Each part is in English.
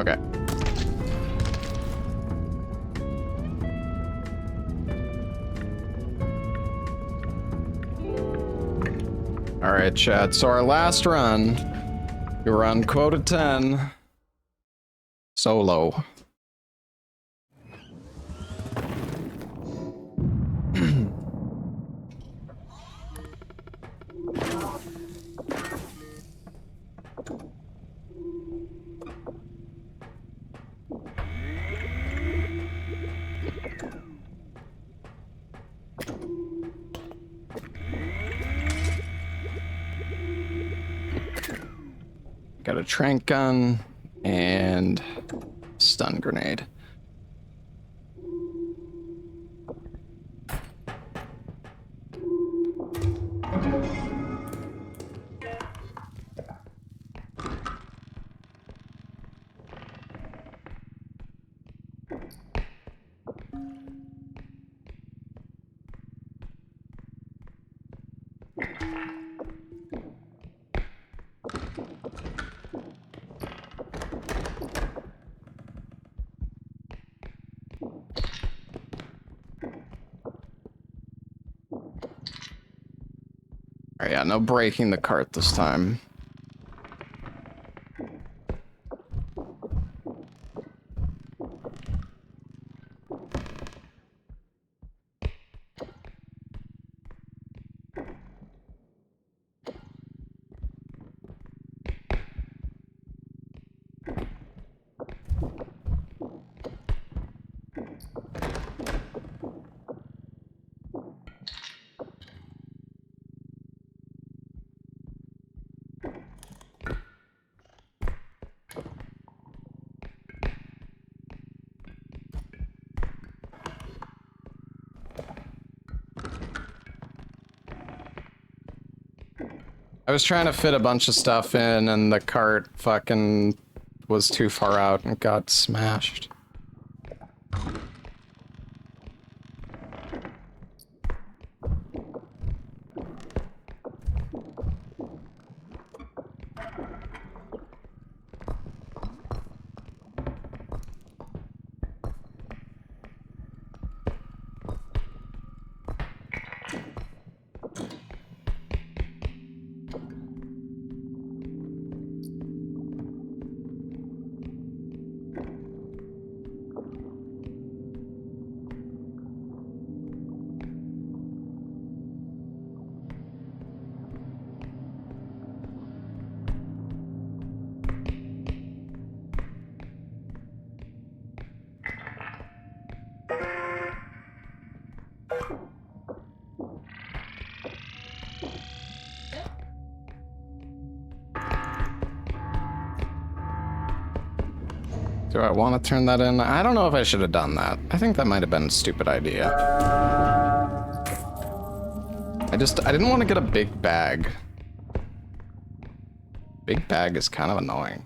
Okay. Alright, chat. So our last run, we were on quota 10. Solo. Got a tranq gun and stun grenade. Alright, yeah, no breaking the cart this time. I was trying to fit a bunch of stuff in and the cart fucking was too far out and got smashed. Do I want to turn that in? I don't know if I should have done that. I think that might have been a stupid idea. I didn't want to get a big bag. Big bag is kind of annoying.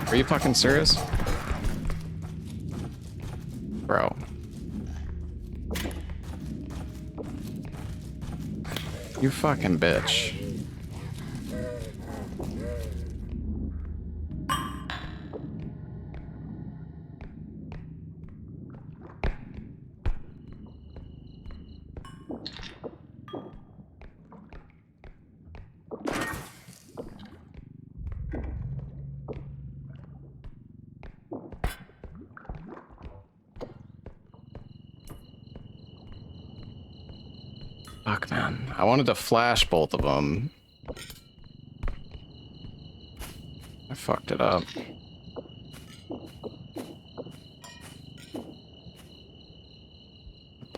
Are you fucking serious? Bro. You fucking bitch. Fuck, man. I wanted to flash both of them. I fucked it up.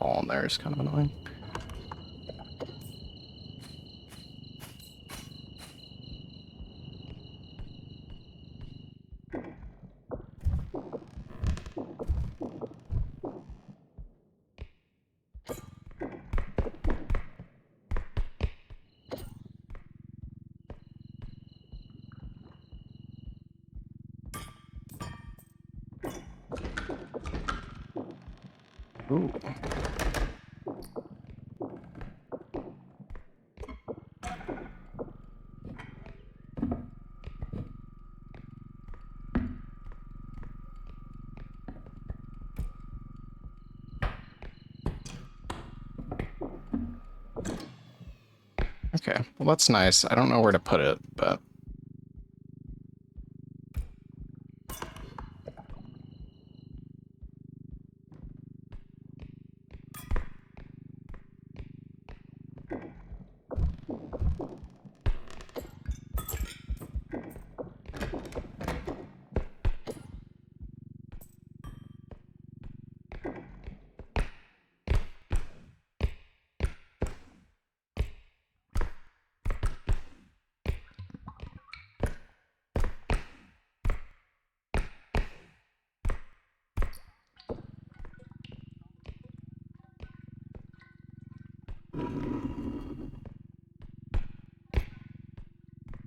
ball in there is kind of annoying. Ooh. Okay, well that's nice. I don't know where to put it, but...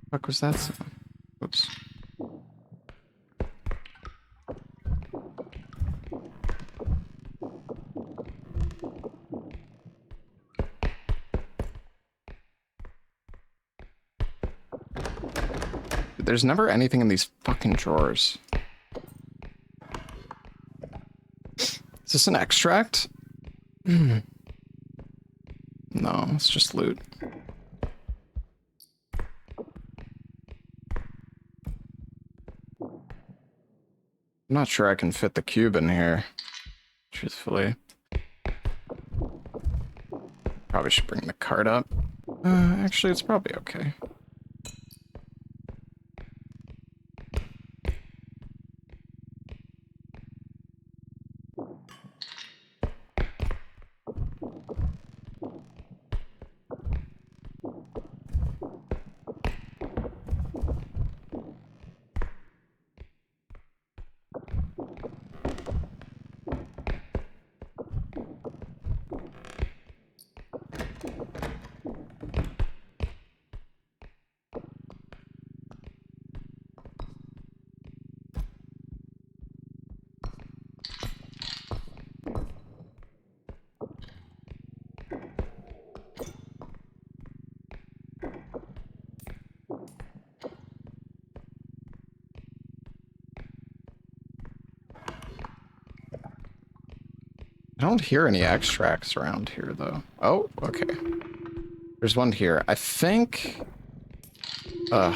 What was that sound? Oops. There's never anything in these fucking drawers. Is this an extract? No, it's just loot. I'm not sure I can fit the cube in here, truthfully. Probably should bring the cart up. Actually, it's probably okay. I don't hear any extracts around here, though. Oh, okay. There's one here. I think... I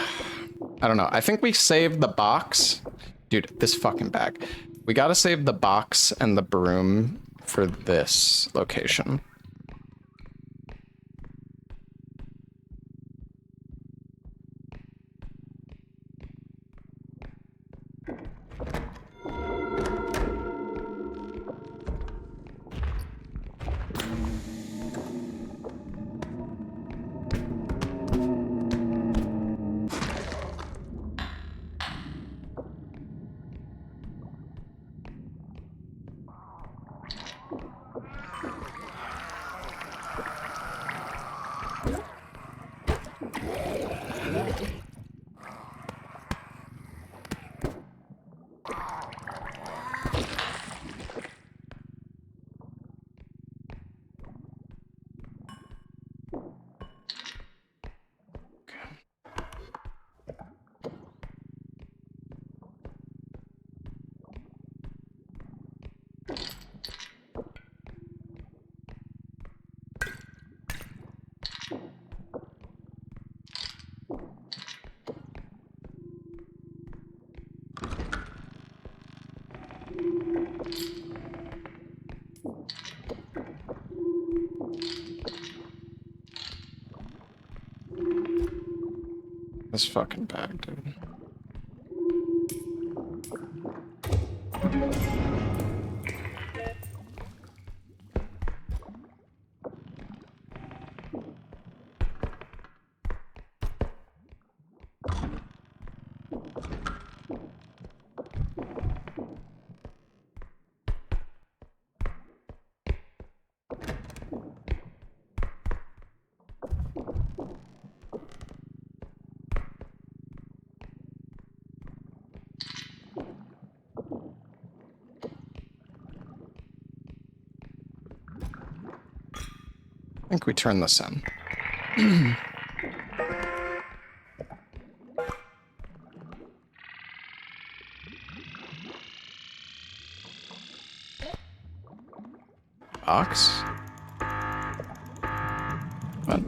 don't know. I think we saved the box. Dude, this fucking bag. We gotta save the box and the broom for this location. This fucking bag, dude. think we turn this in. Box? What?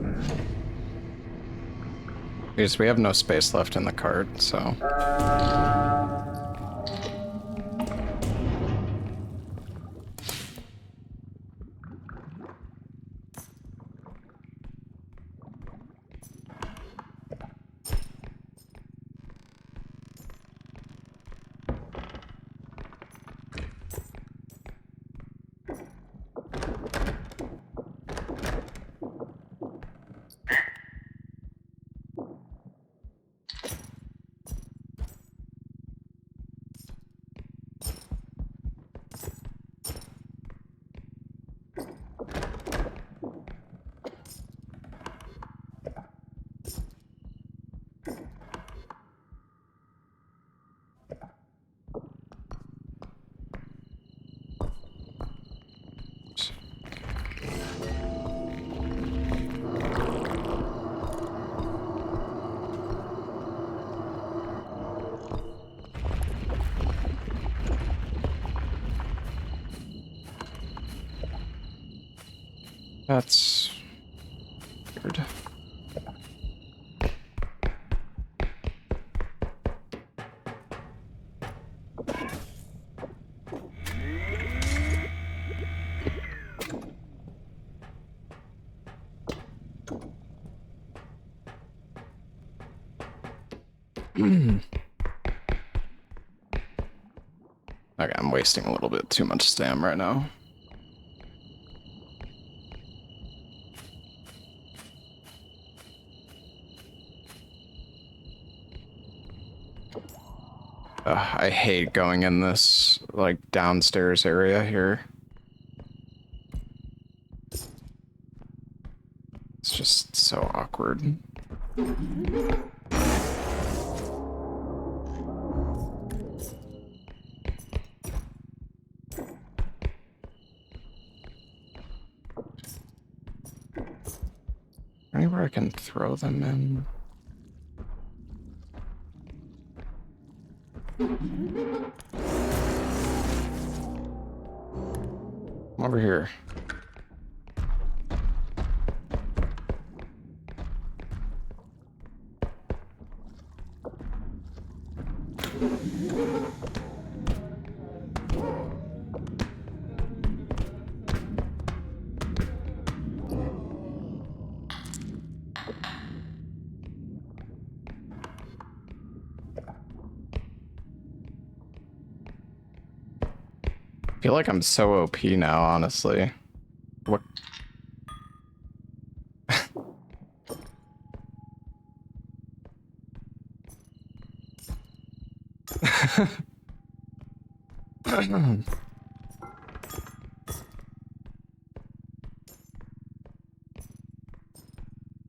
Because we have no space left in the cart, so... That's weird. Okay, I'm wasting a little bit too much stam right now. I hate going in this, like, downstairs area here. It's just so awkward. Anywhere I can throw them in? Come over here. I feel like I'm so OP now, honestly. What?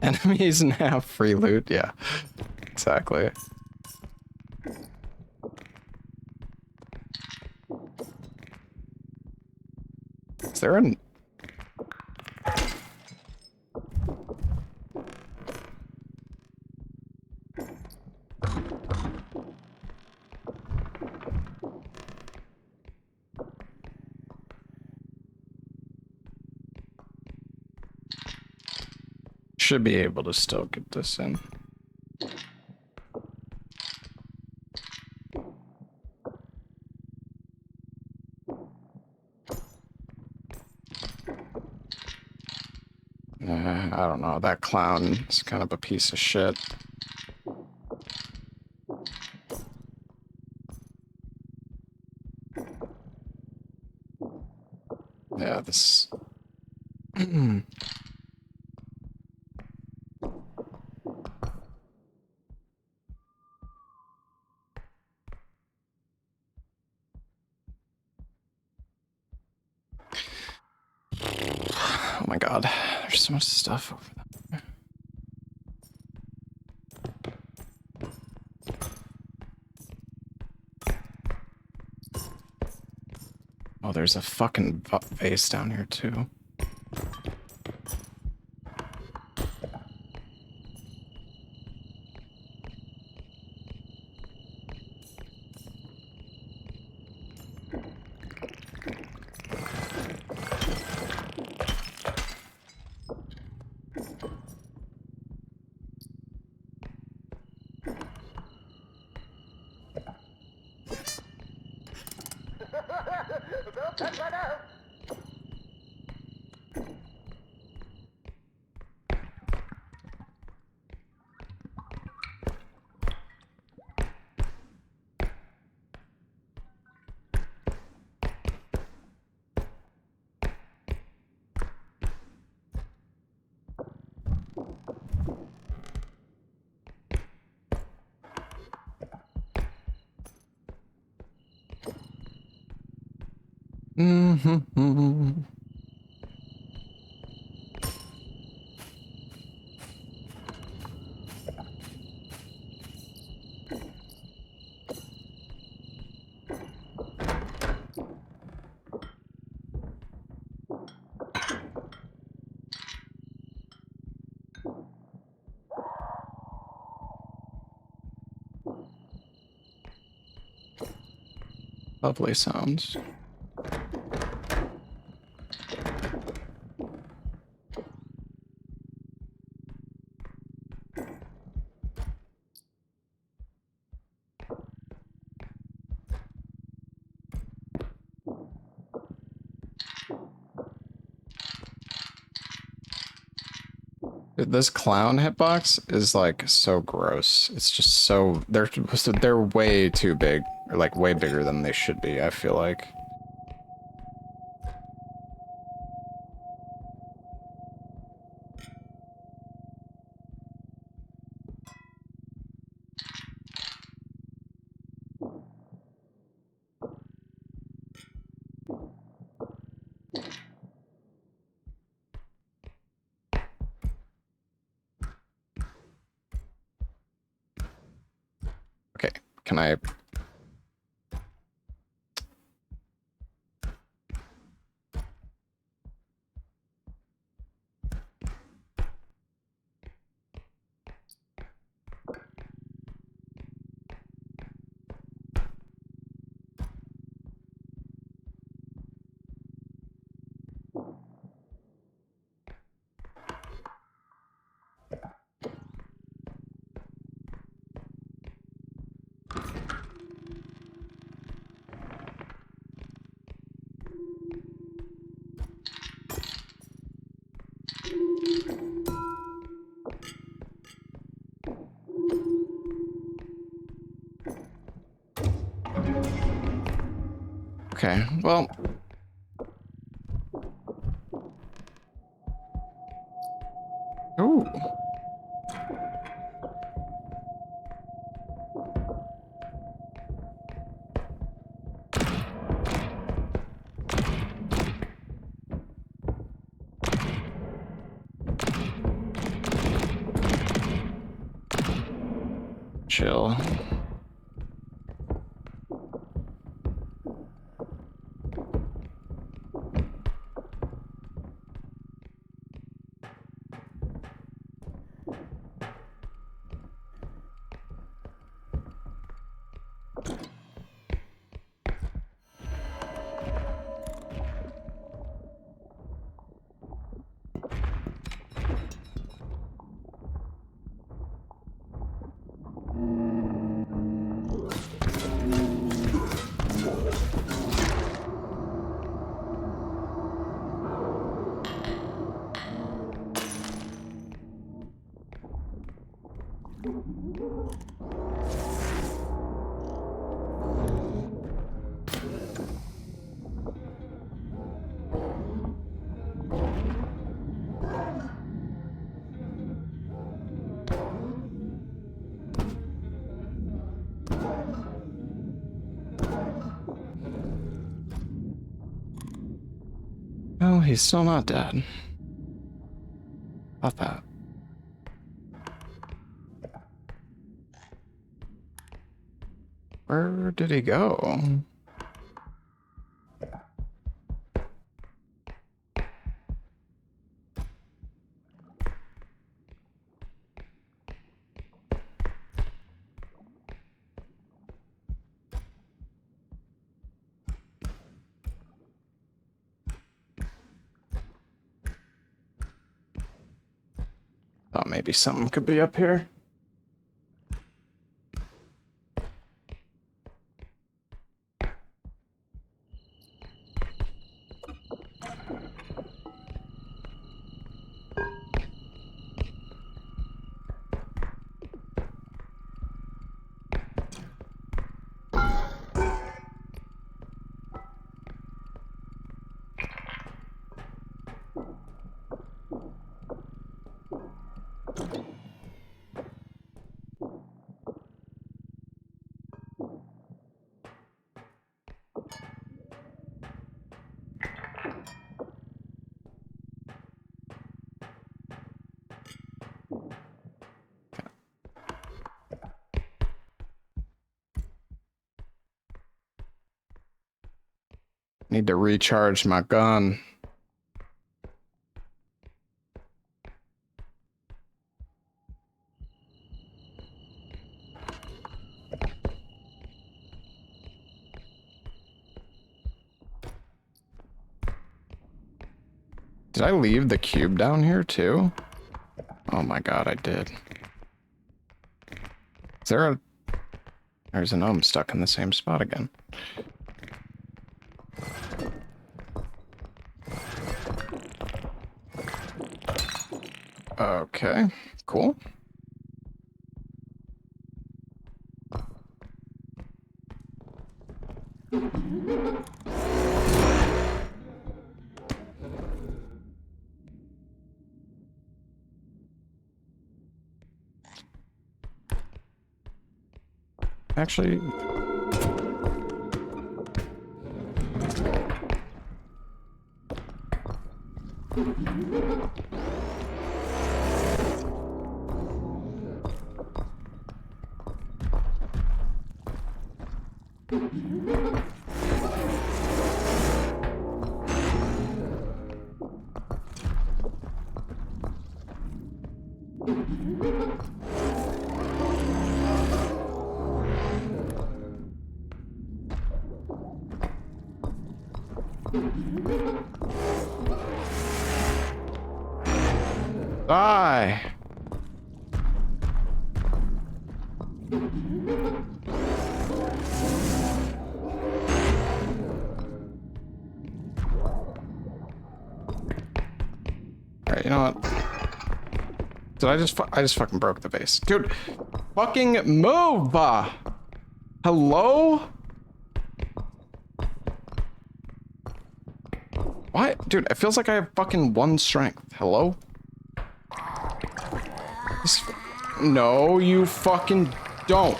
Enemies now free loot, yeah. Exactly. Is there an... Should be able to still get this in. I don't know, that clown is kind of a piece of shit. Yeah, this... Oh my god, there's so much stuff over there. Oh, there's a fucking vase down here too. Mm-hmm. Lovely sounds. Dude, this clown hitbox is like so gross. It's just so they're way too big, or like way bigger than they should be, I feel like. Okay, can I? Okay, well. Ooh. Chill. Oh, he's still not dead. Thought that. Where did he go? Thought maybe something could be up here. Need to recharge my gun. Did I leave the cube down here too? Oh my god, I did. Is there a... There's a gnome stuck in the same spot again. Okay, cool. Actually... Die! Alright, you know what? Did I just fucking broke the vase. Dude, fucking move! Hello? What? Dude, it feels like I have fucking 1 strength. Hello? No, you fucking don't.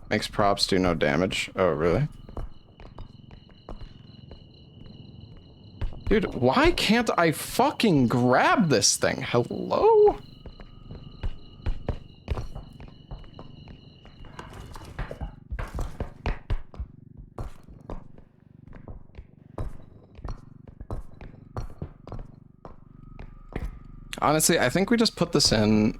Makes props do no damage. Oh, really? Dude, why can't I fucking grab this thing? Hello? Honestly, I think we just put this in.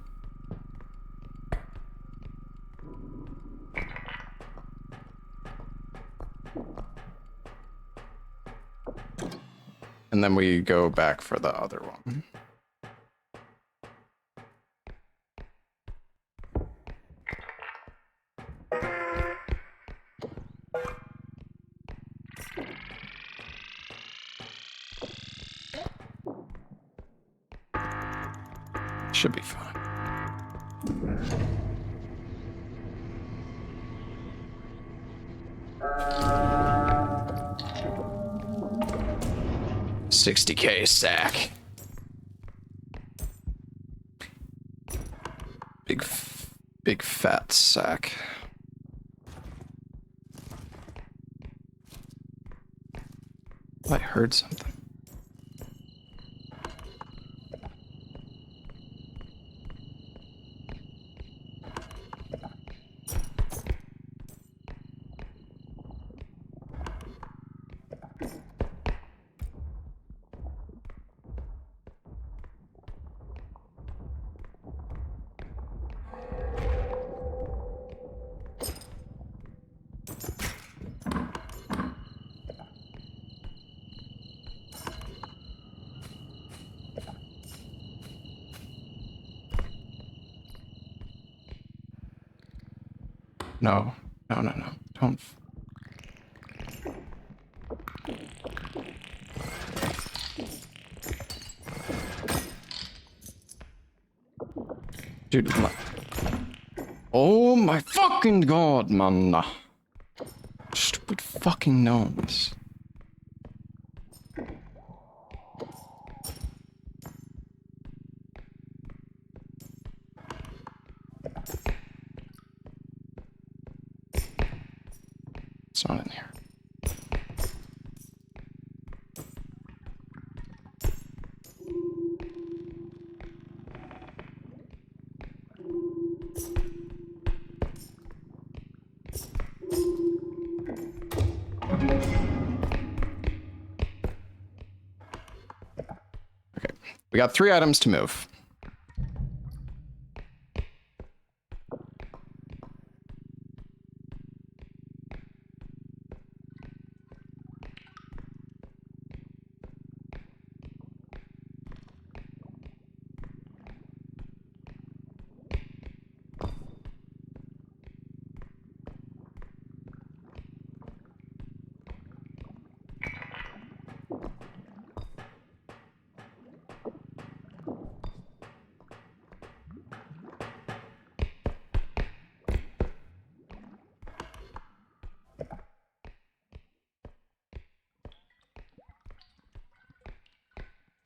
And then we go back for the other one. Should be fine. $60K sack. Big fat sack. I heard something. No, no. Don't. Dude, oh my fucking god, man. Stupid fucking gnomes. It's not in here. We got 3 items to move.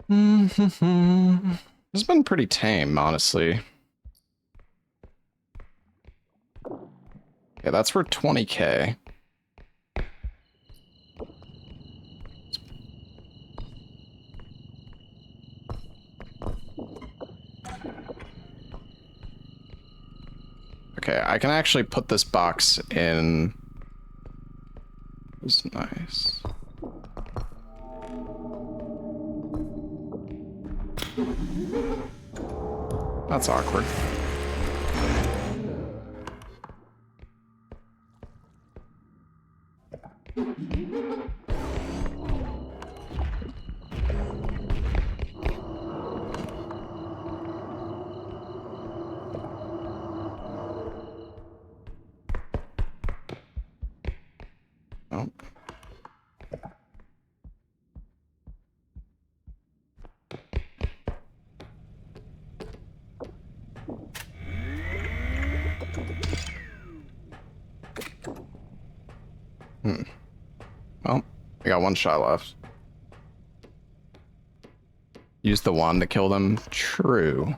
It's been pretty tame, honestly. Yeah, that's for 20K. Okay, I can actually put this box in. It's nice. That's awkward. Oh. Well, I got 1 shot left. Use the wand to kill them. True.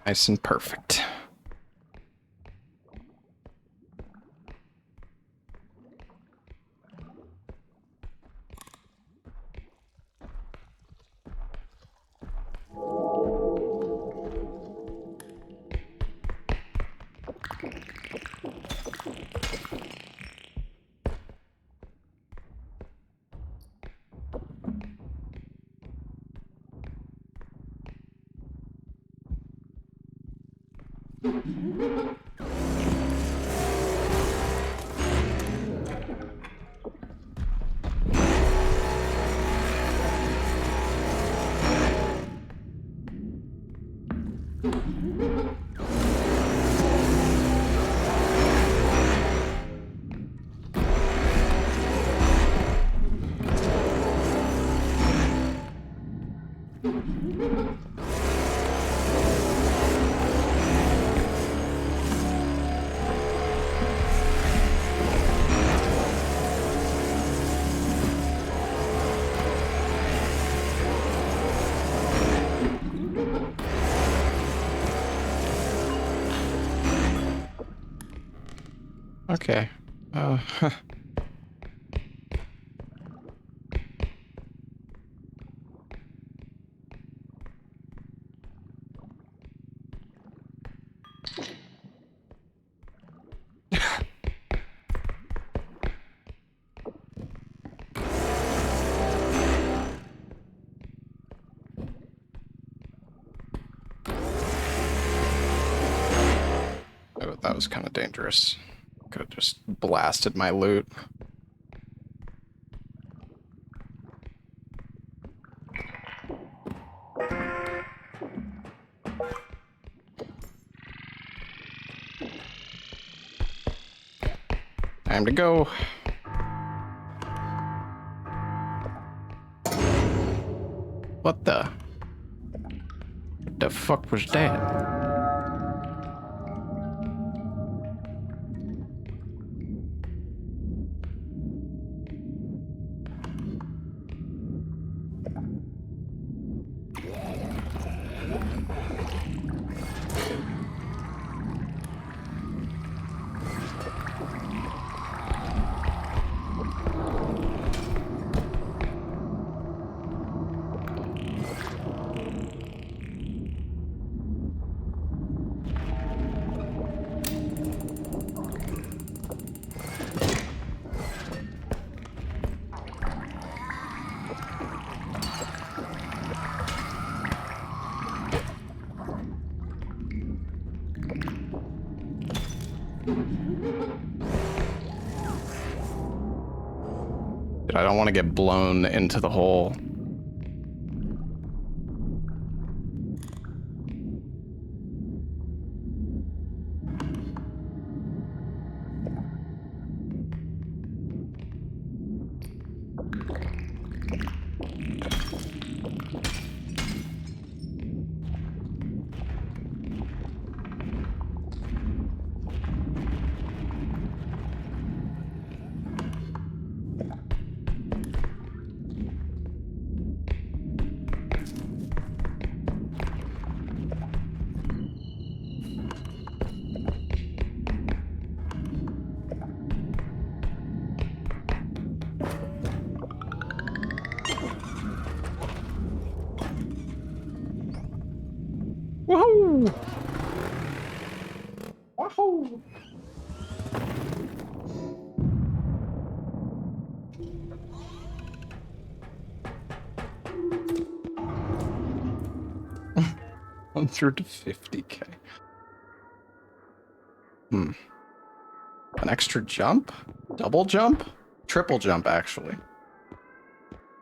Nice and perfect. Okay. Oh, that was kind of dangerous. Could have just blasted my loot. Time to go. What the fuck was that? I don't want to get blown into the hole. Woohoo! Woohoo! $150K. An extra jump? Double jump? Triple jump, actually.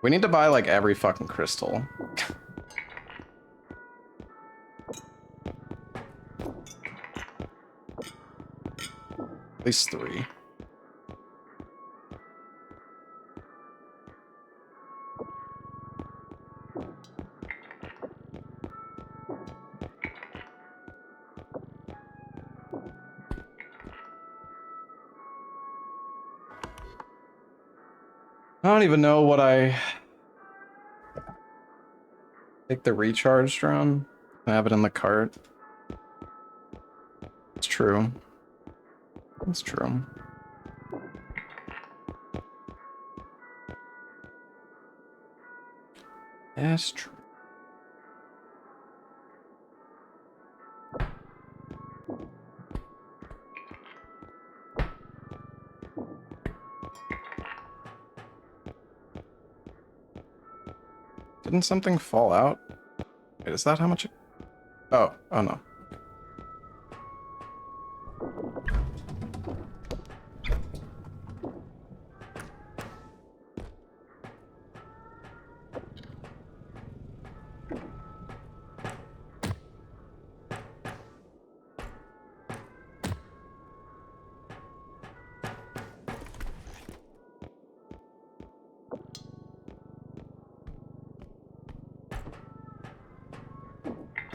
We need to buy, like, every fucking crystal. At least 3. I don't even know what I... Take the recharge drone. I have it in the cart. It's true. It's true. That's true. Didn't something fall out? Wait, is that how much it... Oh no.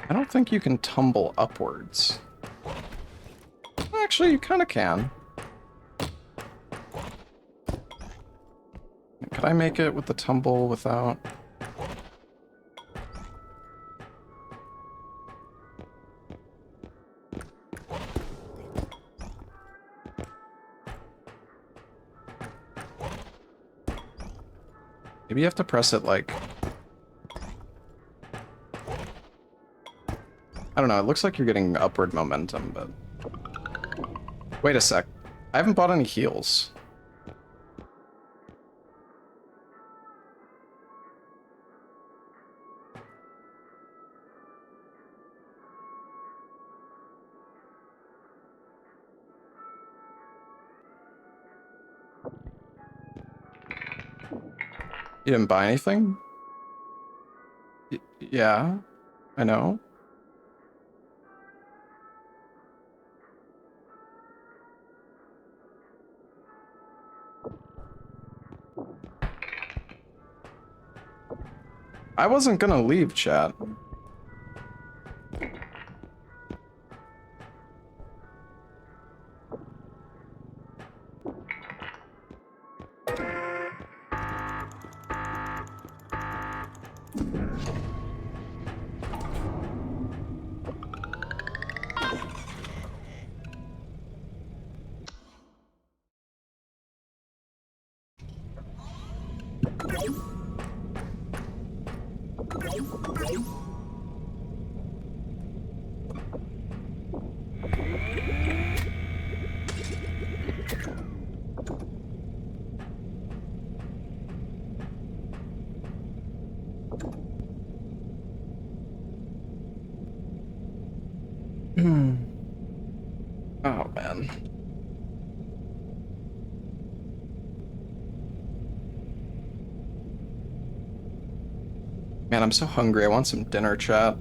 I don't think you can tumble upwards. Actually, you kind of can. Could I make it with the tumble without... Maybe you have to press it like... I don't know, it looks like you're getting upward momentum, but... Wait a sec. I haven't bought any heals. You didn't buy anything? Yeah, I know. I wasn't gonna leave, chat. Oh, man. Man, I'm so hungry. I want some dinner, chat.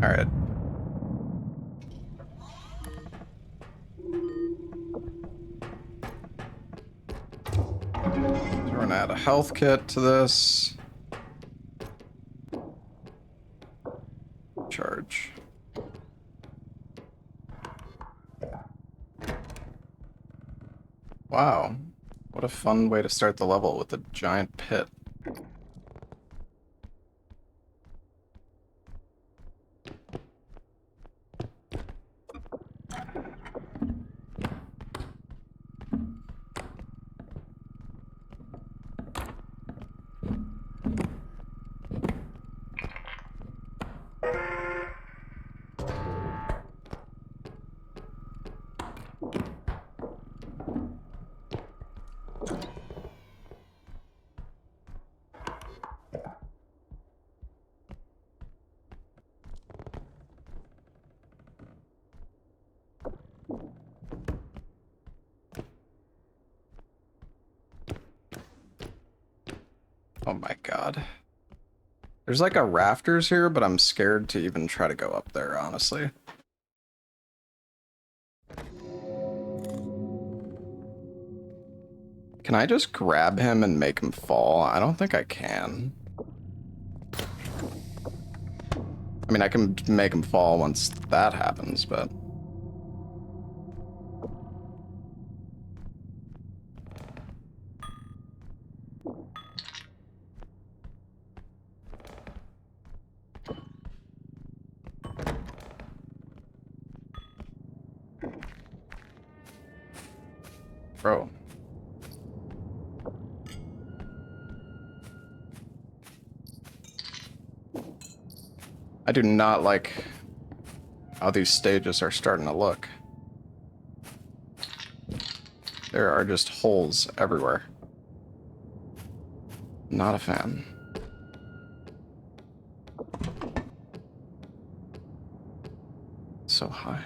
All right. So we're gonna add a health kit to this. Charge. Wow. What a fun way to start the level with a giant pit. Oh my god. There's like a rafters here, but I'm scared to even try to go up there, honestly. Can I just grab him and make him fall? I don't think I can. I mean, I can make him fall once that happens, but... Bro. I do not like how these stages are starting to look. There are just holes everywhere. Not a fan. So high.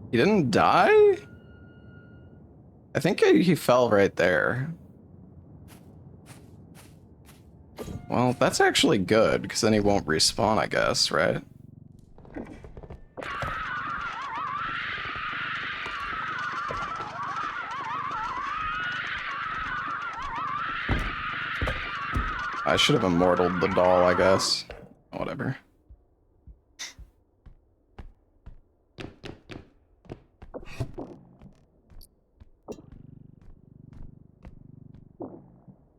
He didn't die? I think he fell right there. Well, that's actually good, because then he won't respawn, I guess, right? I should have immortaled the doll, I guess. Whatever.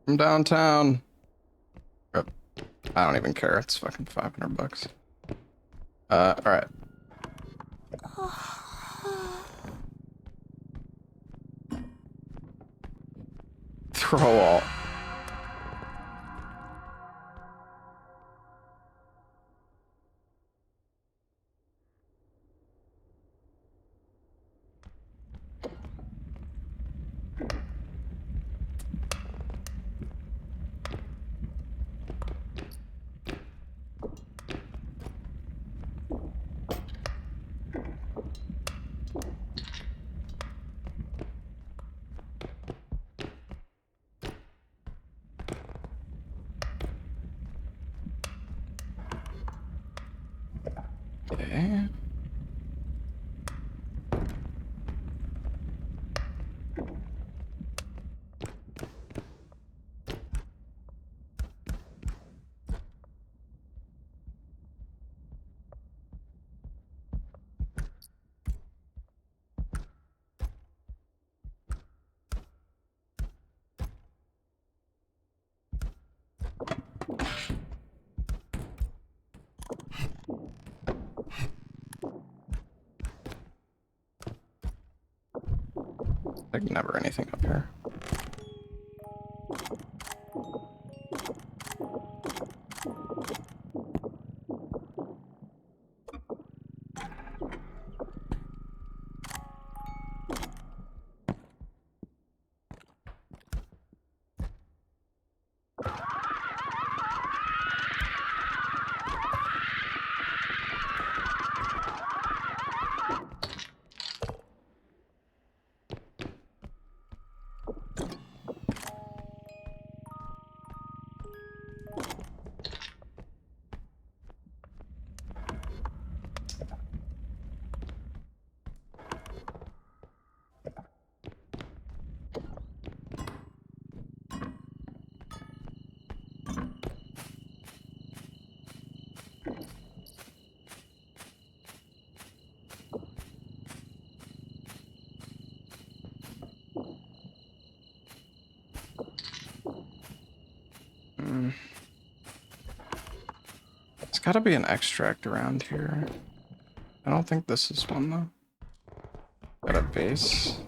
From downtown. Oh, I don't even care. It's fucking $500. Alright. Throw all. Okay. Like never anything up here. There's gotta be an extract around here. I don't think this is one though. Got a base.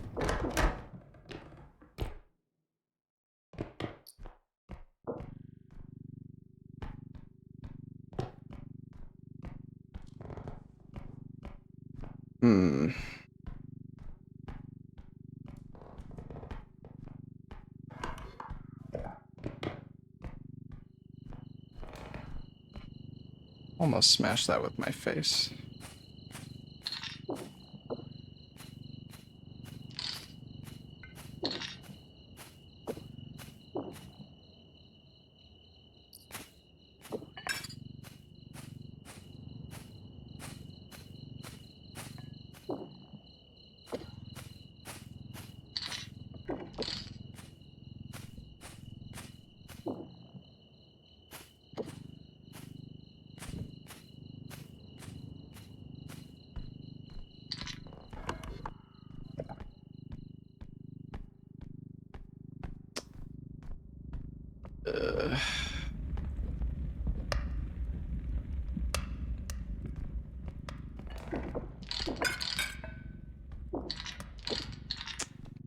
Almost smashed that with my face.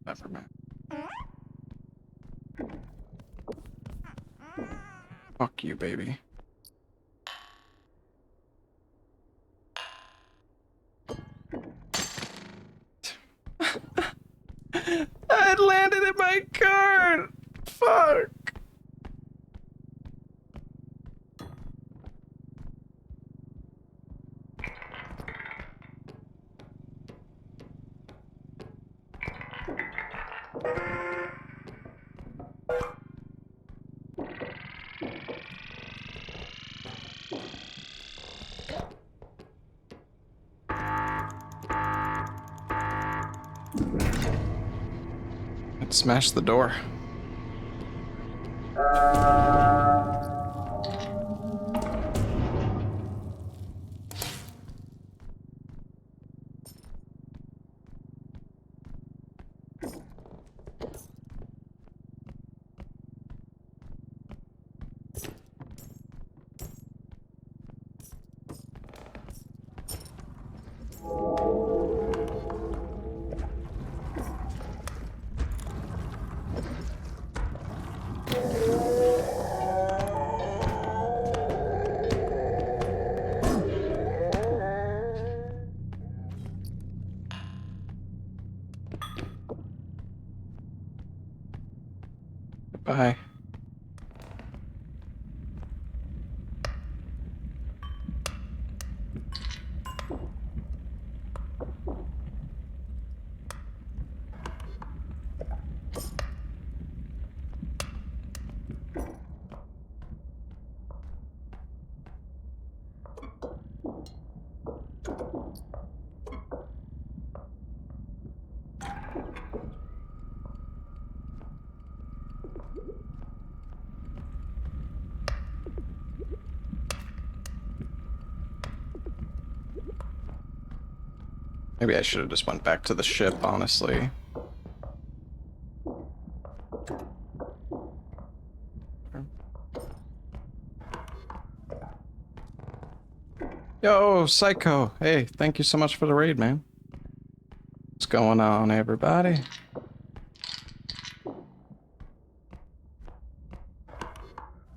Never mind. Fuck you, baby. I landed in my cart! Fuck! Smash the door. Maybe I should have just went back to the ship, honestly. Yo, Psycho. Hey, thank you so much for the raid, man. What's going on, everybody?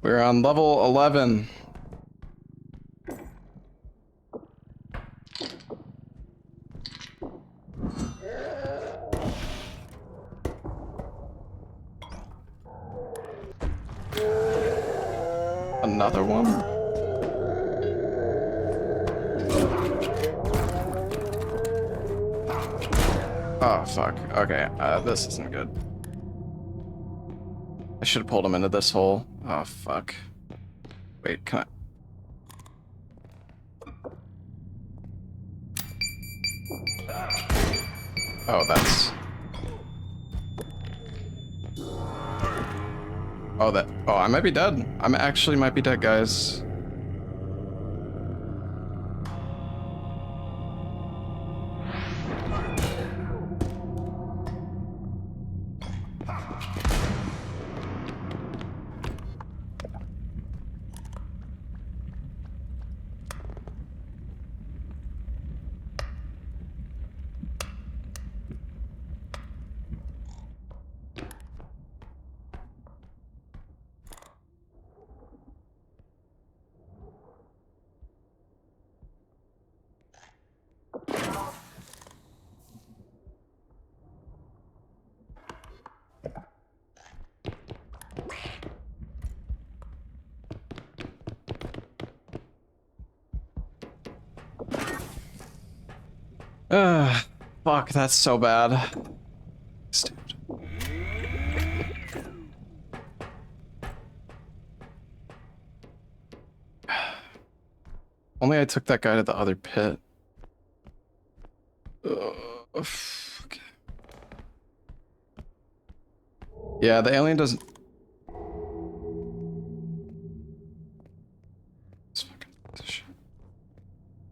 We're on level 11. Another one? Oh, fuck. Okay, this isn't good. I should have pulled him into this hole. Oh, fuck. Wait, can I... Oh, that's... Oh, that... Oh, I might be dead. I actually might be dead, guys. Fuck, that's so bad. Dude. Only I took that guy to the other pit. Okay. Yeah, the alien doesn't...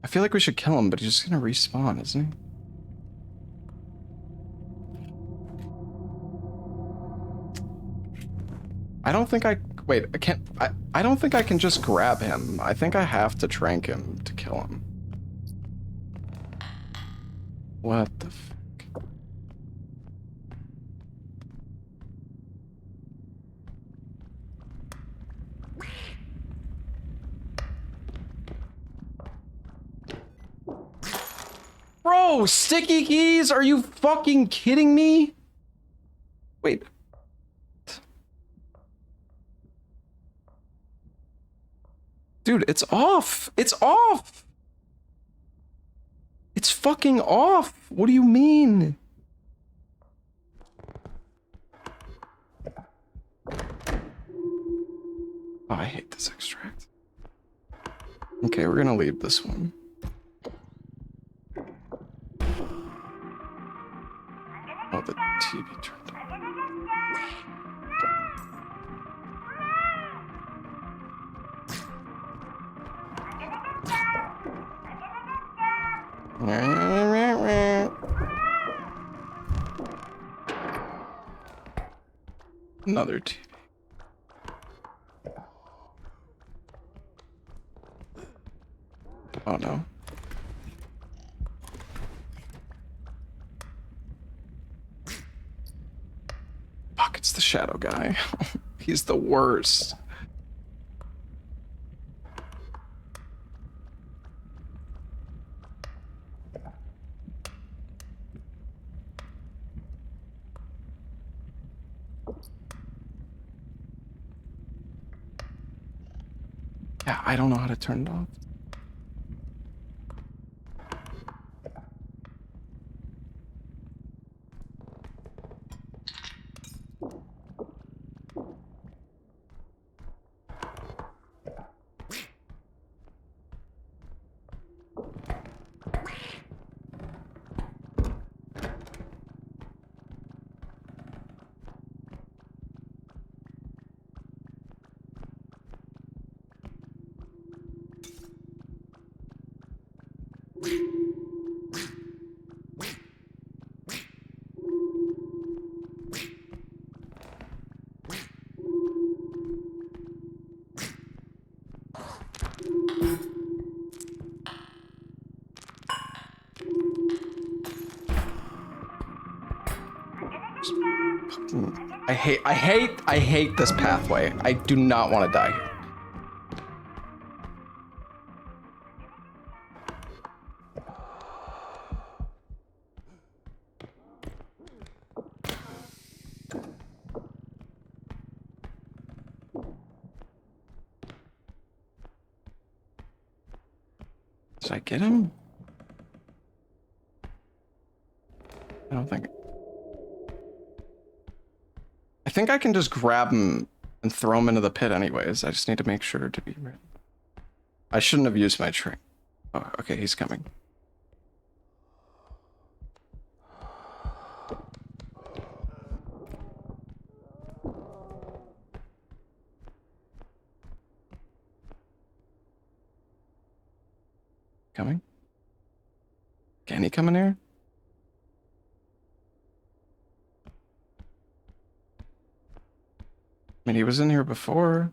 I feel like we should kill him, but he's just gonna respawn, isn't he? I don't think I... Wait, I can't... I don't think I can just grab him. I think I have to trank him to kill him. What the fuck? Bro, sticky keys? Are you fucking kidding me? Wait. Dude, it's off. It's off. It's fucking off. What do you mean? Oh, I hate this extract. Okay, we're gonna leave this one. Oh, the TV turned on. Another TV. Oh no. Fuck, it's the shadow guy. He's the worst. Yeah, I don't know how to turn it off. I hate this pathway. I do not want to die here. Did I get him? I don't think. I think I can just grab him and throw him into the pit anyways. I just need to make sure to be ready. I shouldn't have used my train. Oh, okay, he's coming. Coming? Can he come in here? I mean, he was in here before.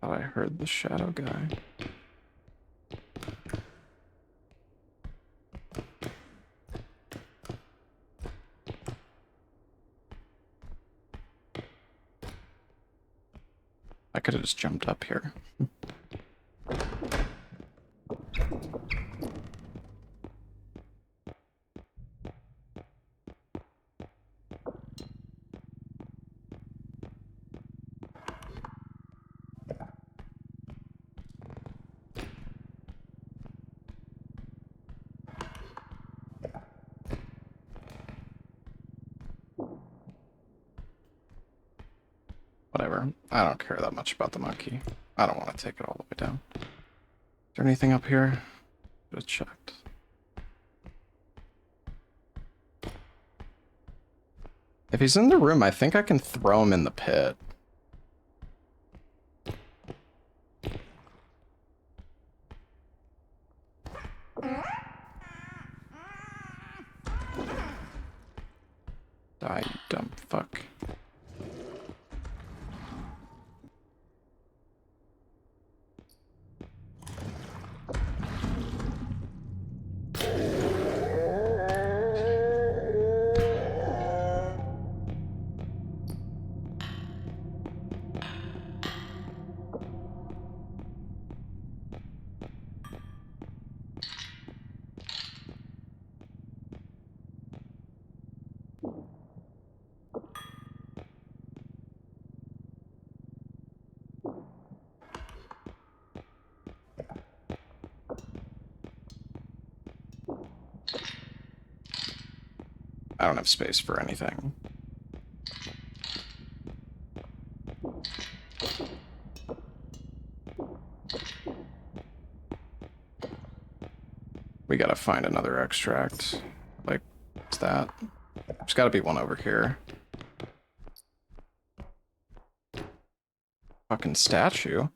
Oh, I heard the shadow guy. I could have just jumped up here. Whatever. I don't care that much about the monkey. I don't want to take it all the way down. Is there anything up here? Just checked. If he's in the room, I think I can throw him in the pit. Die, you dumb fuck. I don't have space for anything. We gotta find another extract. Like, what's that? There's gotta be one over here. Fucking statue.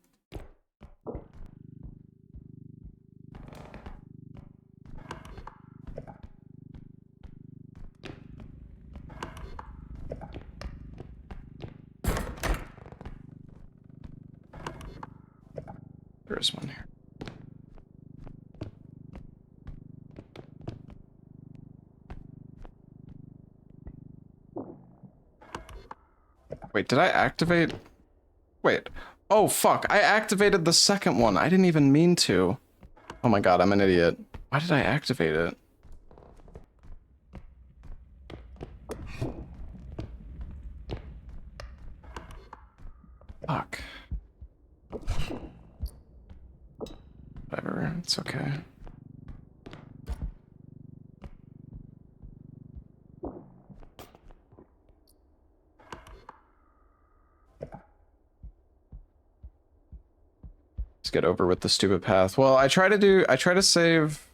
There is one here. Wait, did I activate? Wait. Oh, fuck. I activated the second one. I didn't even mean to. Oh my god, I'm an idiot. Why did I activate it? Fuck. Whatever, it's okay. get over with the stupid path. Well, I try to save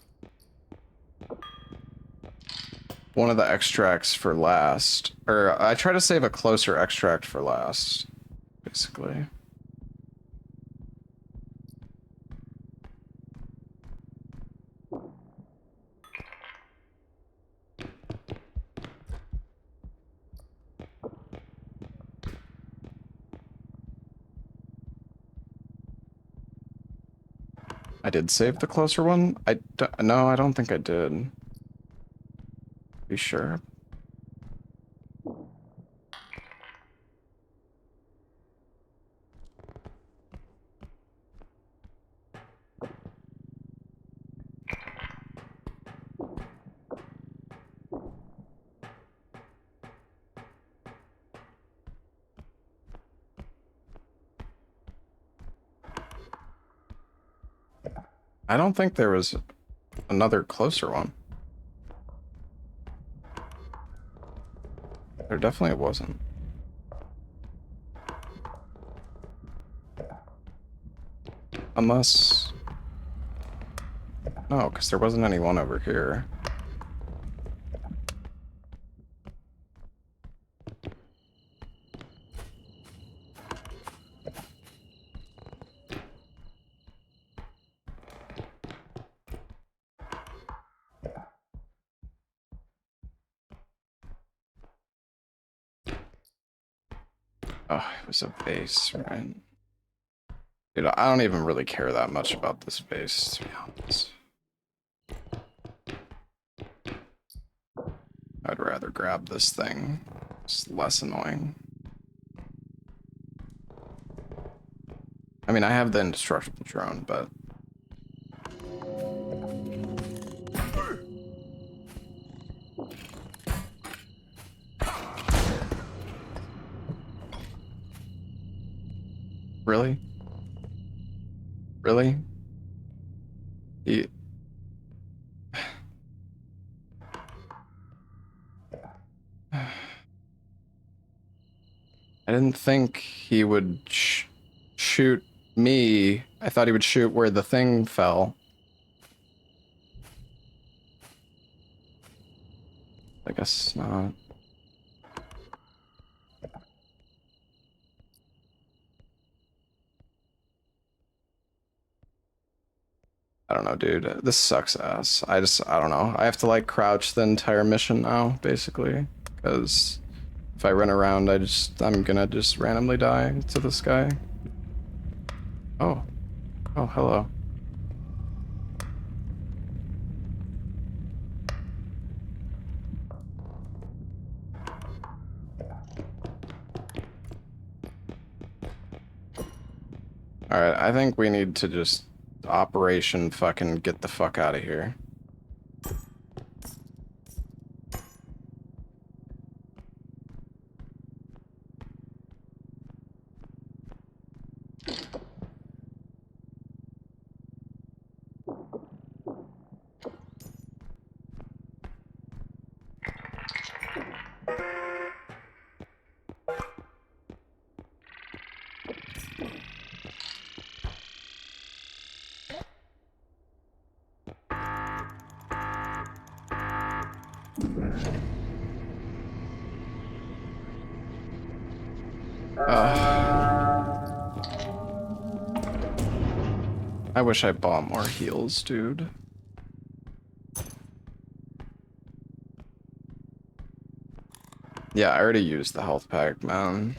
one of the extracts for last. Or I try to save a closer extract for last, basically. I did save the closer one? No, I don't think I did. Be sure. I don't think there was another closer one. There definitely wasn't. Unless... No, because there wasn't anyone over here. Oh, it was a base, right? Dude, I don't even really care that much about this base, to be honest. I'd rather grab this thing. It's less annoying. I mean, I have the indestructible drone, but... Really? Really? He... I didn't think he would shoot me. I thought he would shoot where the thing fell. I guess not. I don't know, dude. This sucks ass. I don't know. I have to, like, crouch the entire mission now, basically. Because if I run around, I'm gonna just randomly die to this guy. Oh. Oh, hello. Alright, I think we need to just operation fucking get the fuck out of here. I wish I bought more heals, dude. Yeah, I already used the health pack, man.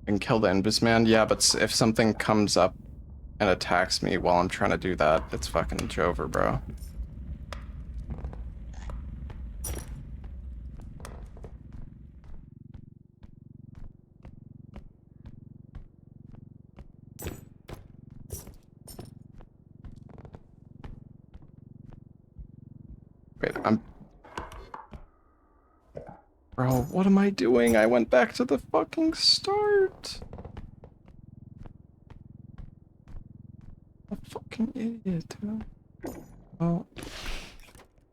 And kill the Invis man? Yeah, but if something comes up and attacks me while I'm trying to do that, it's fucking Jover, bro. Wait, Bro, what am I doing? I went back to the fucking start. A fucking idiot, huh? Well, I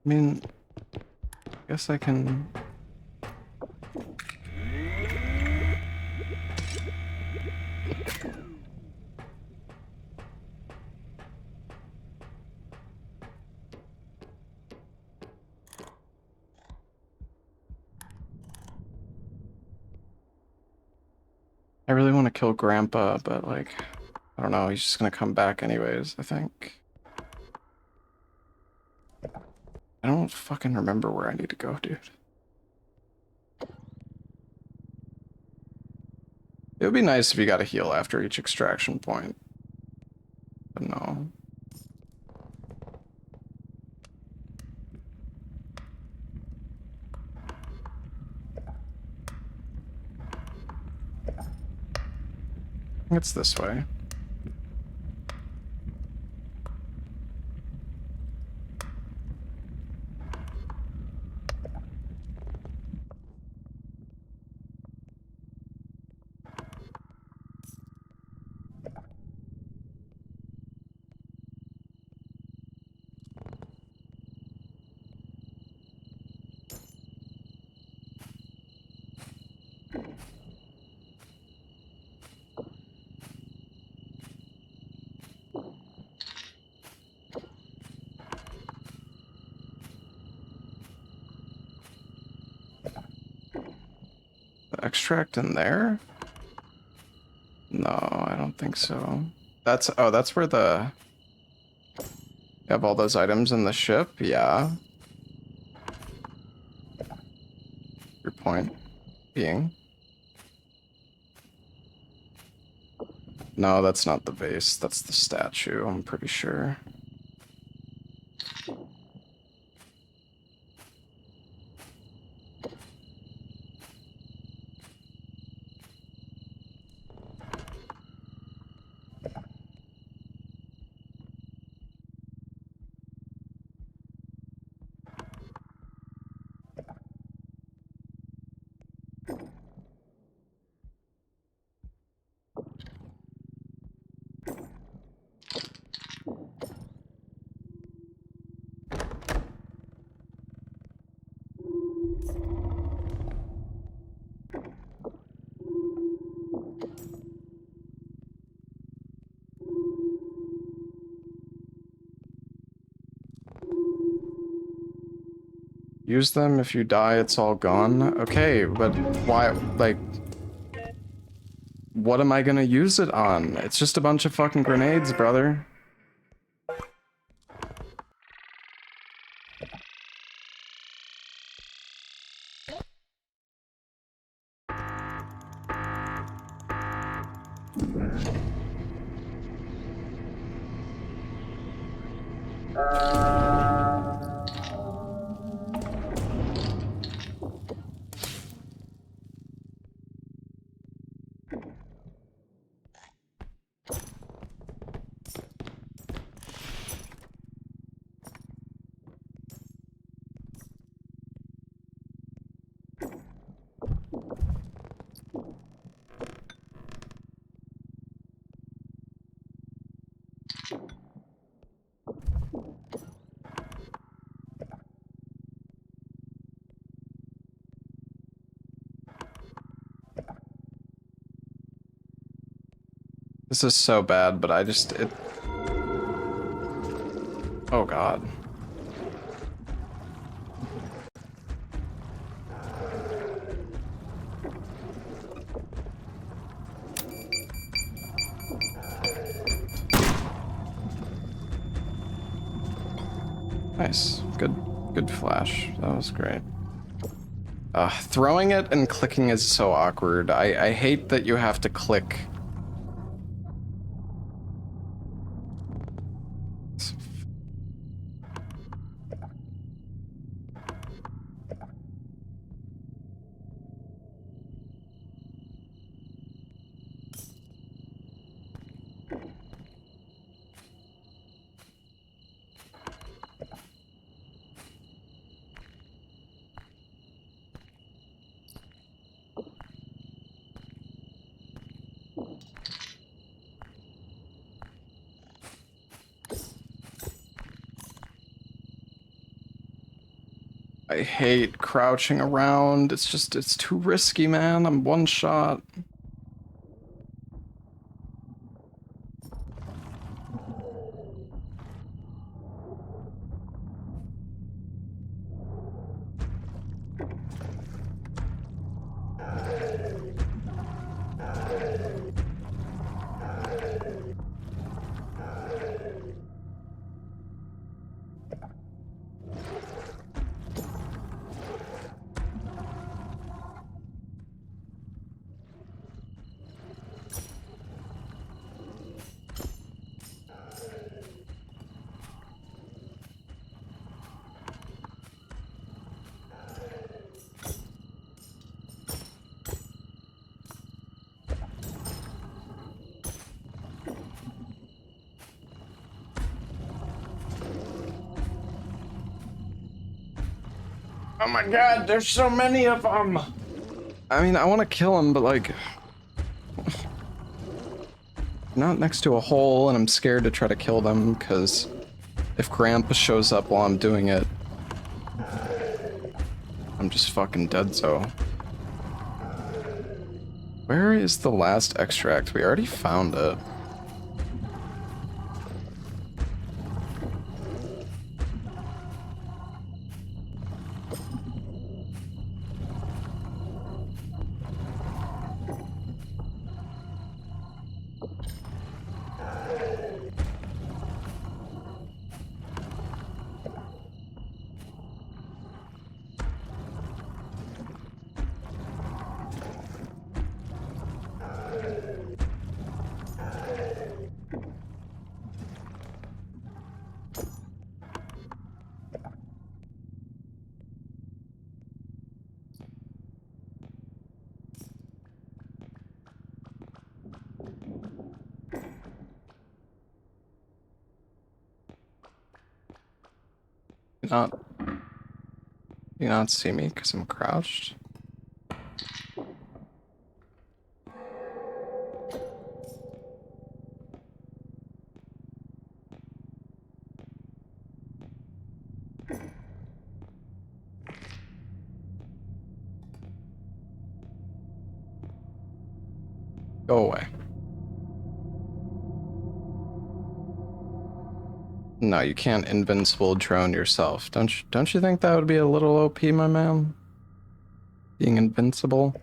mean, I guess I can... I really want to kill Grandpa, but like, I don't know, he's just gonna come back anyways, I think. I don't fucking remember where I need to go, dude. It would be nice if you got a heal after each extraction point. But no. It's this way. The extract in there? No, I don't think so. That's, oh, that's where you have all those items in the ship? Yeah. Your point being. No, that's not the vase. That's the statue, I'm pretty sure. Use them, if you die, it's all gone. Okay, but why, like... What am I gonna use it on? It's just a bunch of fucking grenades, brother. This is so bad, but oh god. Nice. Good flash. That was great. Throwing it and clicking is so awkward. I hate that you have to click. I hate crouching around. It's just, it's too risky, man. I'm one shot. Oh my god, there's so many of them! I mean, I want to kill him, but like... not next to a hole, and I'm scared to try to kill them, because if Grandpa shows up while I'm doing it, I'm just fucking dead, so... Where is the last extract? We already found it. Not... You not see me because I'm crouched? Go away. No, you can't invincible drone yourself. Don't you think that would be a little OP, my man? Being invincible?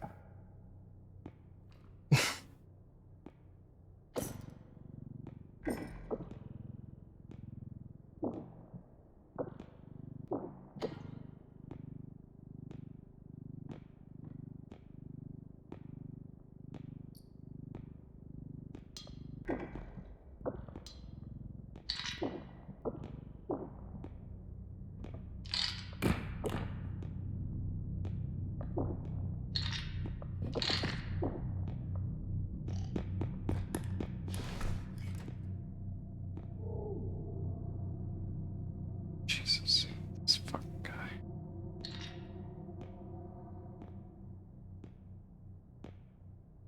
Jesus, this fucking guy.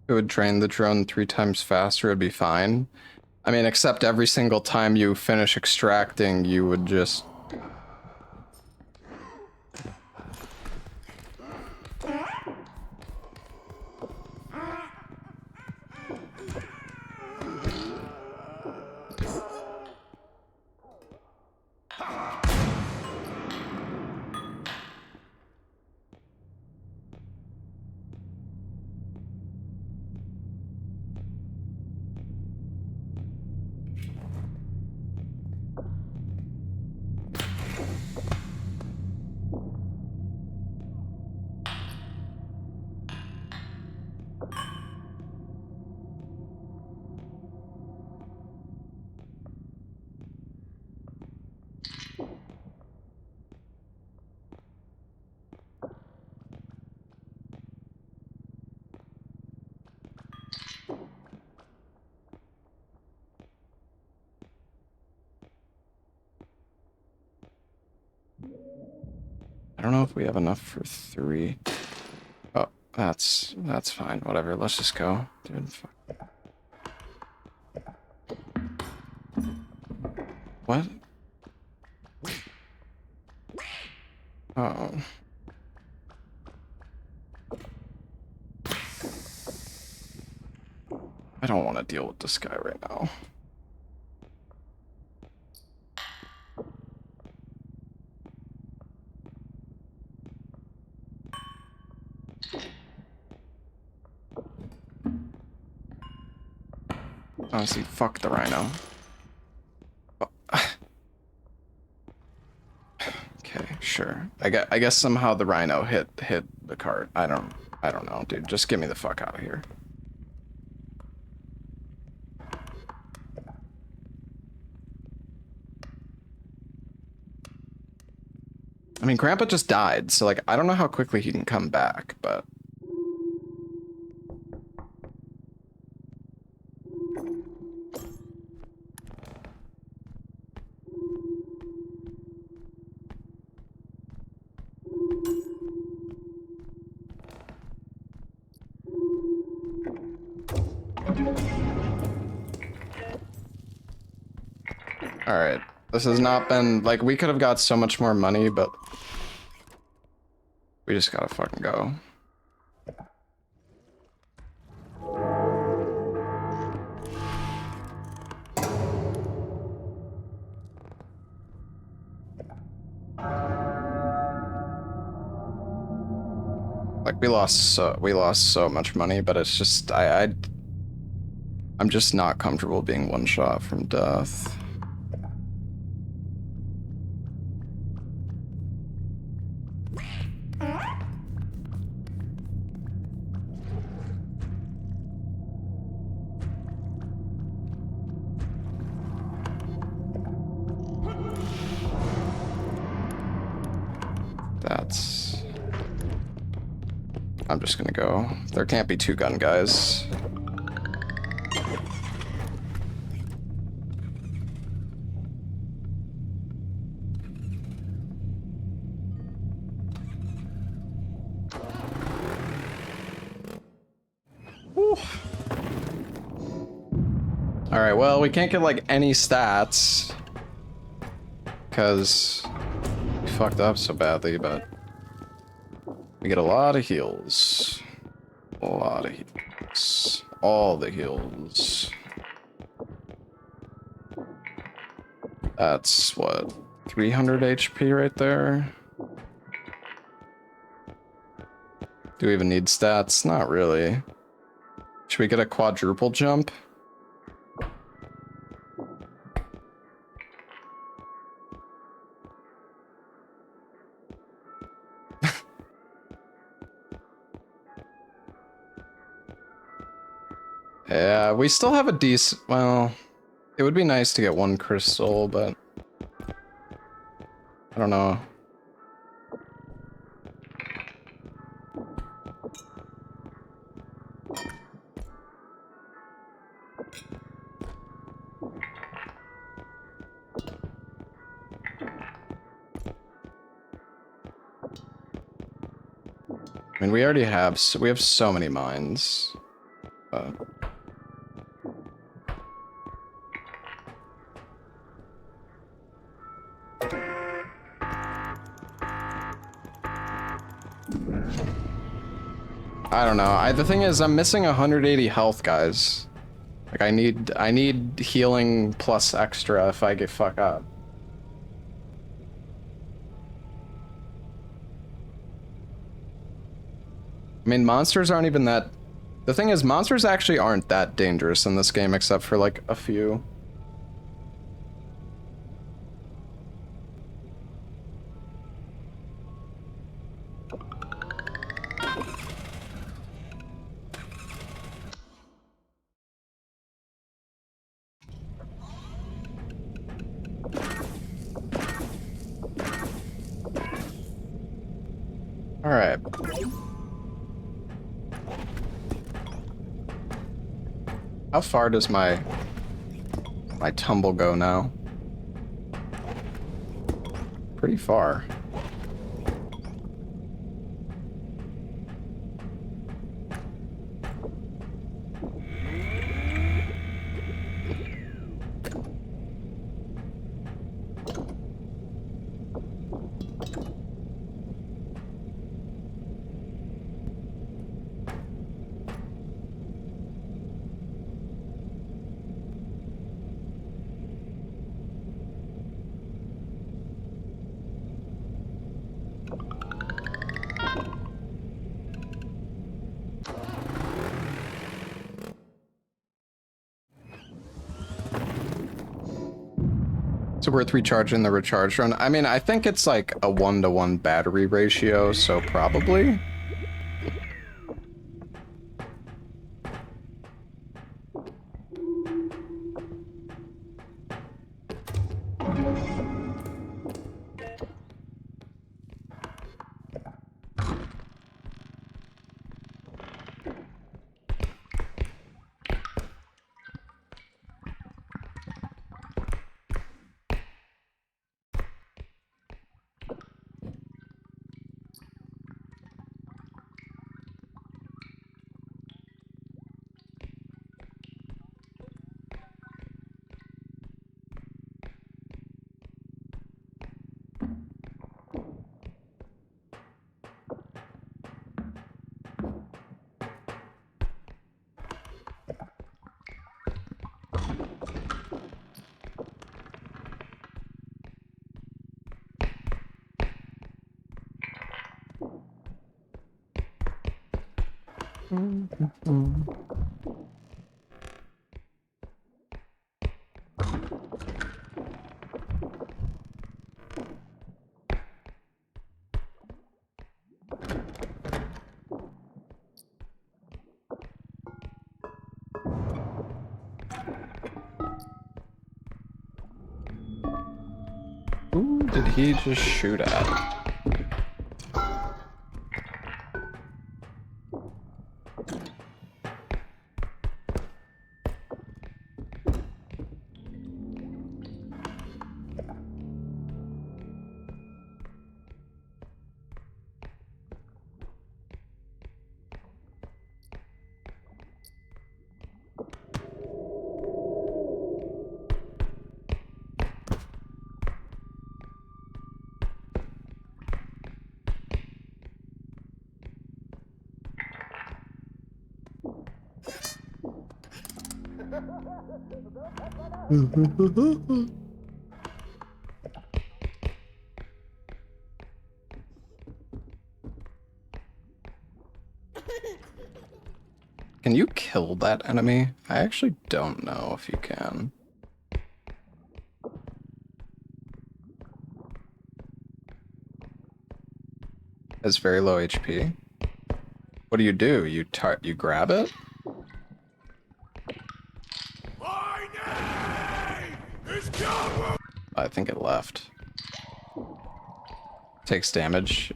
It would train the drone 3 times faster, it'd be fine. I mean, except every single time you finish extracting, you would just... I don't know if we have enough for 3. Oh, that's fine. Whatever, let's just go. Dude, fuck. What? Oh. I don't want to deal with this guy right now. Honestly, fuck the rhino. Okay, sure. I guess somehow the rhino hit the cart. I don't know, dude. Just get me the fuck out of here. I mean, Grandpa just died, so like I don't know how quickly he can come back, but all right. This has not been like we could have got so much more money, but we just gotta fucking go. Like we lost so much money, but it's just I'm just not comfortable being one shot from death. That's... I'm just gonna go. There can't be two gun guys. Alright, well, we can't get, like, any stats. Because we fucked up so badly, but... we get a lot of heals. A lot of heals. All the heals. That's, what, 300 HP right there? Do we even need stats? Not really. Should we get a quadruple jump? Yeah, we still have a decent... well, it would be nice to get one crystal, but... I don't know. I mean, we already have... we have so many mines. I don't know. The thing is, I'm missing 180 health, guys. Like, I need healing plus extra if I get fuck up. I mean, monsters aren't even that... the thing is, monsters actually aren't that dangerous in this game, except for, like, a few. Alright. How far does my tumble go now? Pretty far. Is it worth recharging the recharge run? I mean, I think it's like a 1-to-1 battery ratio, so probably. Who did he just shoot at? Can you kill that enemy? I actually don't know if you can. It's very low HP. What do? You grab it? I think it left. Takes damage.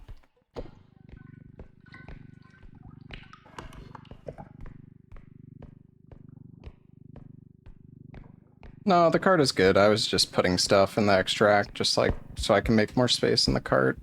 No, the cart is good. I was just putting stuff in the extract, just like so I can make more space in the cart.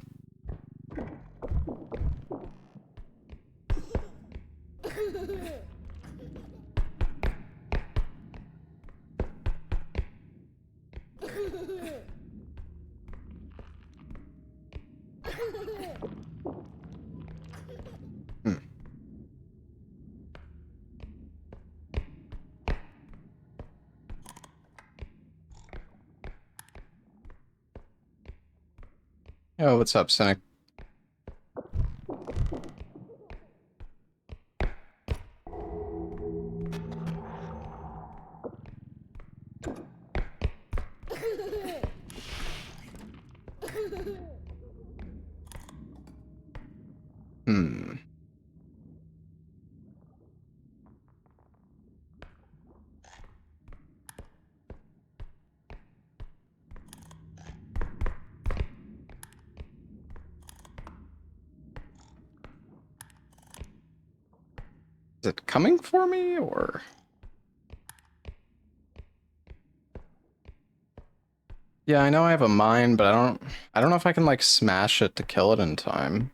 Oh, what's up, Cynic? Is it coming for me, or? Yeah, I know I have a mine, but I don't know if I can like smash it to kill it in time.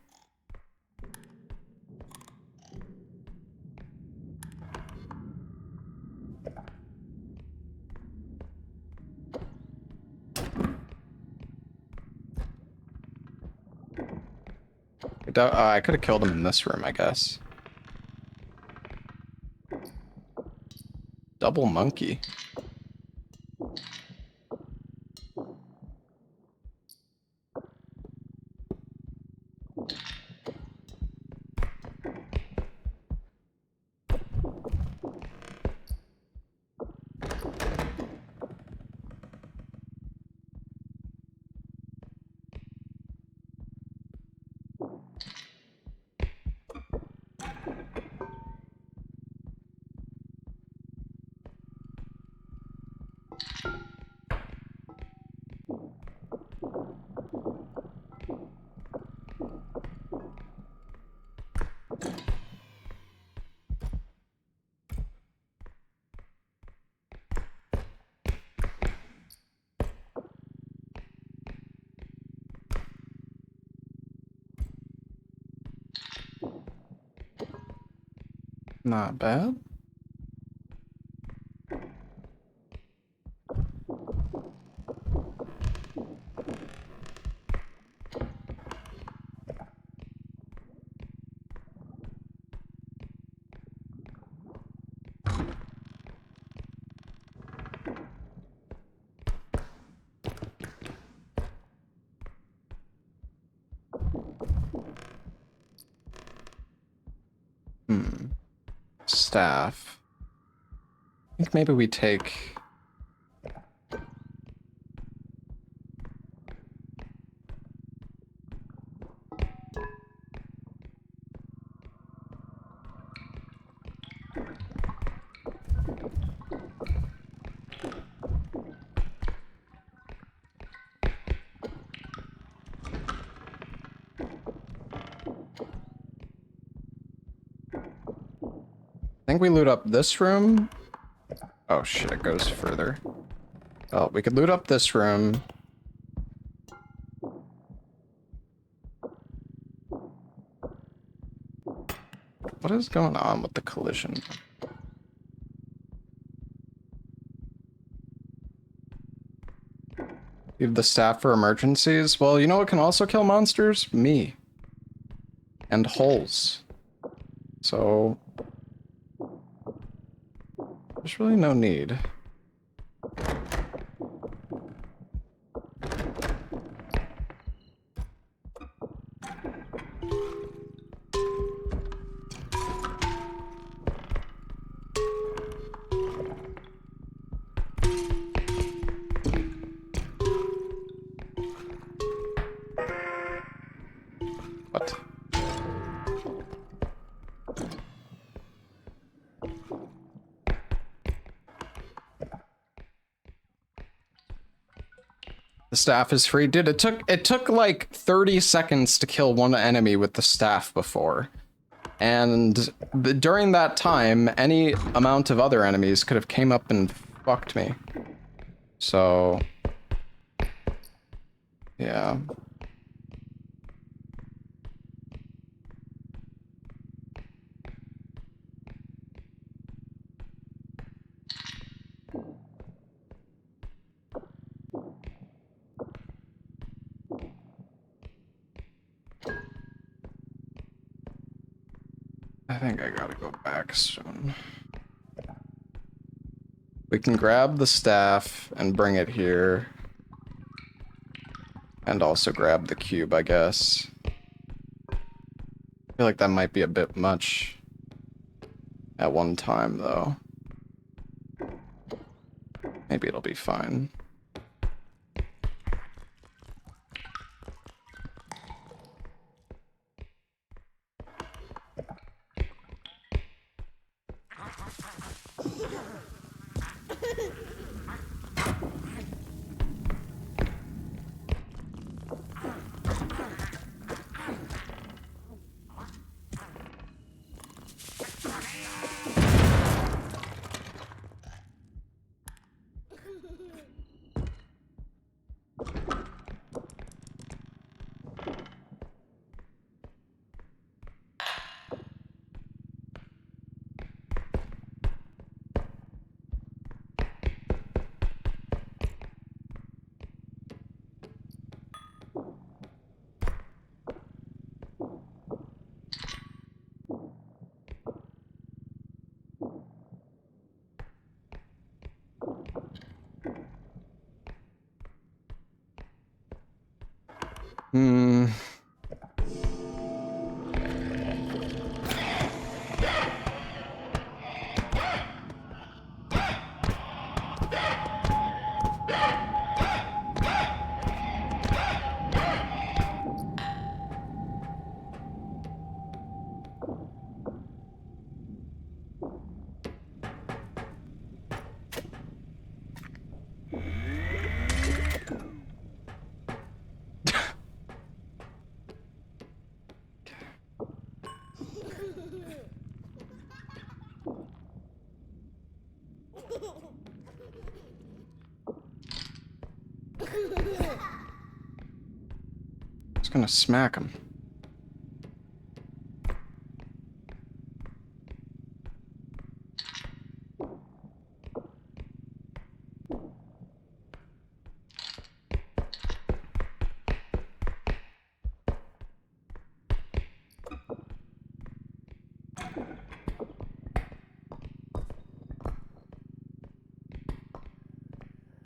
I could have killed him in this room, I guess. Double monkey. Not bad. Staff. I think maybe we take... I think we loot up this room. Oh shit, it goes further. Oh, we could loot up this room. What is going on with the collision? Leave the staff for emergencies. Well, you know what can also kill monsters? Me. And holes. So... there's really no need. What? The staff is free. Dude, it took like 30 seconds to kill one enemy with the staff before. And during that time, any amount of other enemies could have came up and fucked me. So... yeah. I think I gotta go back soon. We can grab the staff and bring it here. And also grab the cube, I guess. I feel like that might be a bit much at one time, though. Maybe it'll be fine. Just gonna smack him.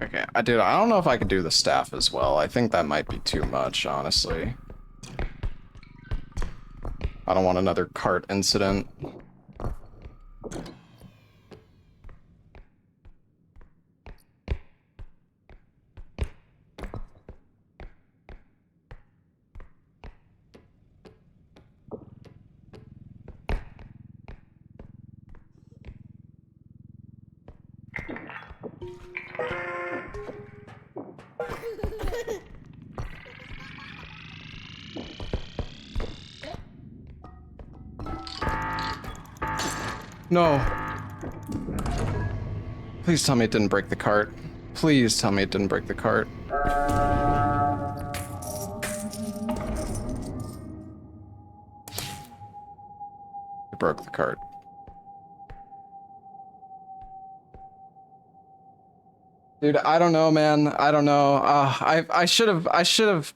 Okay, I don't know if I could do the staff as well. I think that might be too much, honestly. I don't want another cart incident. No. Please tell me it didn't break the cart. Please tell me it didn't break the cart. It broke the cart. Dude, I don't know, man. I don't know. I should have.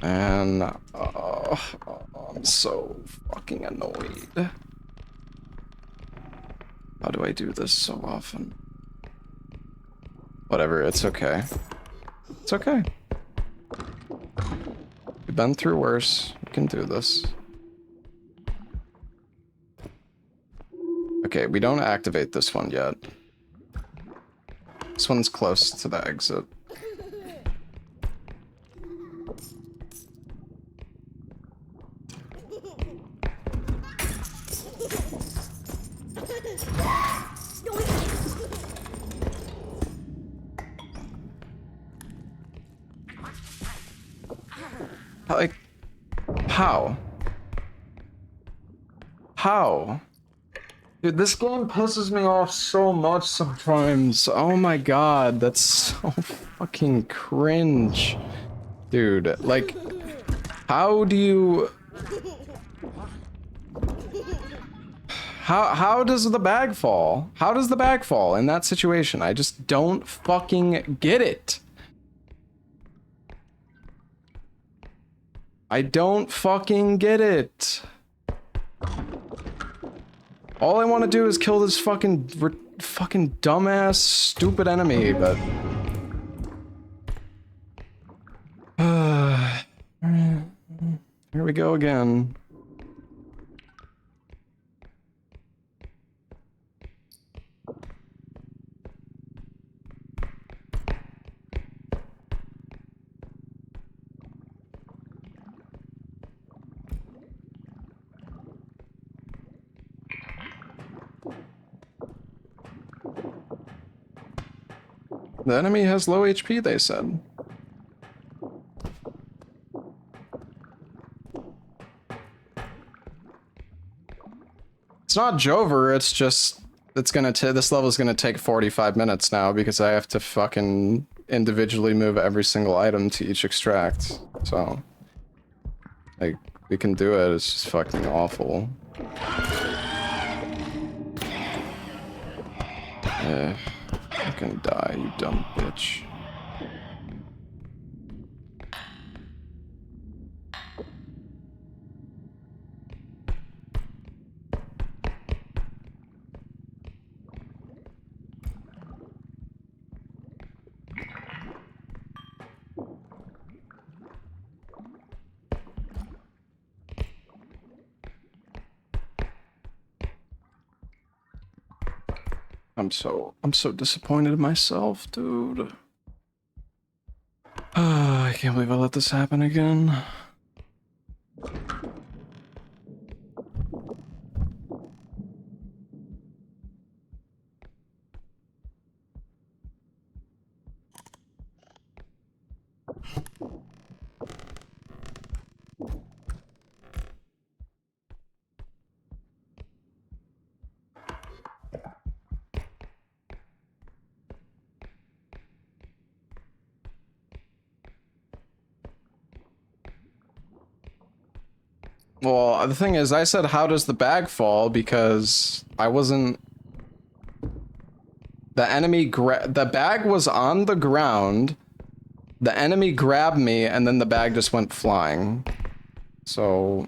And I'm so fucking annoyed. How do I do this so often? Whatever, it's okay. It's okay. We've been through worse. We can do this. Okay, we don't activate this one yet. This one's close to the exit. Like, how? How? Dude, this game pisses me off so much sometimes. Oh my god, that's so fucking cringe. Dude, like, how do you... How does the bag fall? How does the bag fall in that situation? I just don't fucking get it. I don't fucking get it. All I want to do is kill this fucking dumbass stupid enemy, but here we go again. The enemy has low HP, they said. It's not Jover, it's just... this level's gonna take 45 minutes now because I have to fucking individually move every single item to each extract. So... like, we can do it, it's just fucking awful. Yeah. Fucking die, you dumb bitch. I'm so disappointed in myself, dude. I can't believe I let this happen again. Well, the thing is, I said, how does the bag fall? Because I wasn't... The bag was on the ground, the enemy grabbed me and then the bag just went flying. So...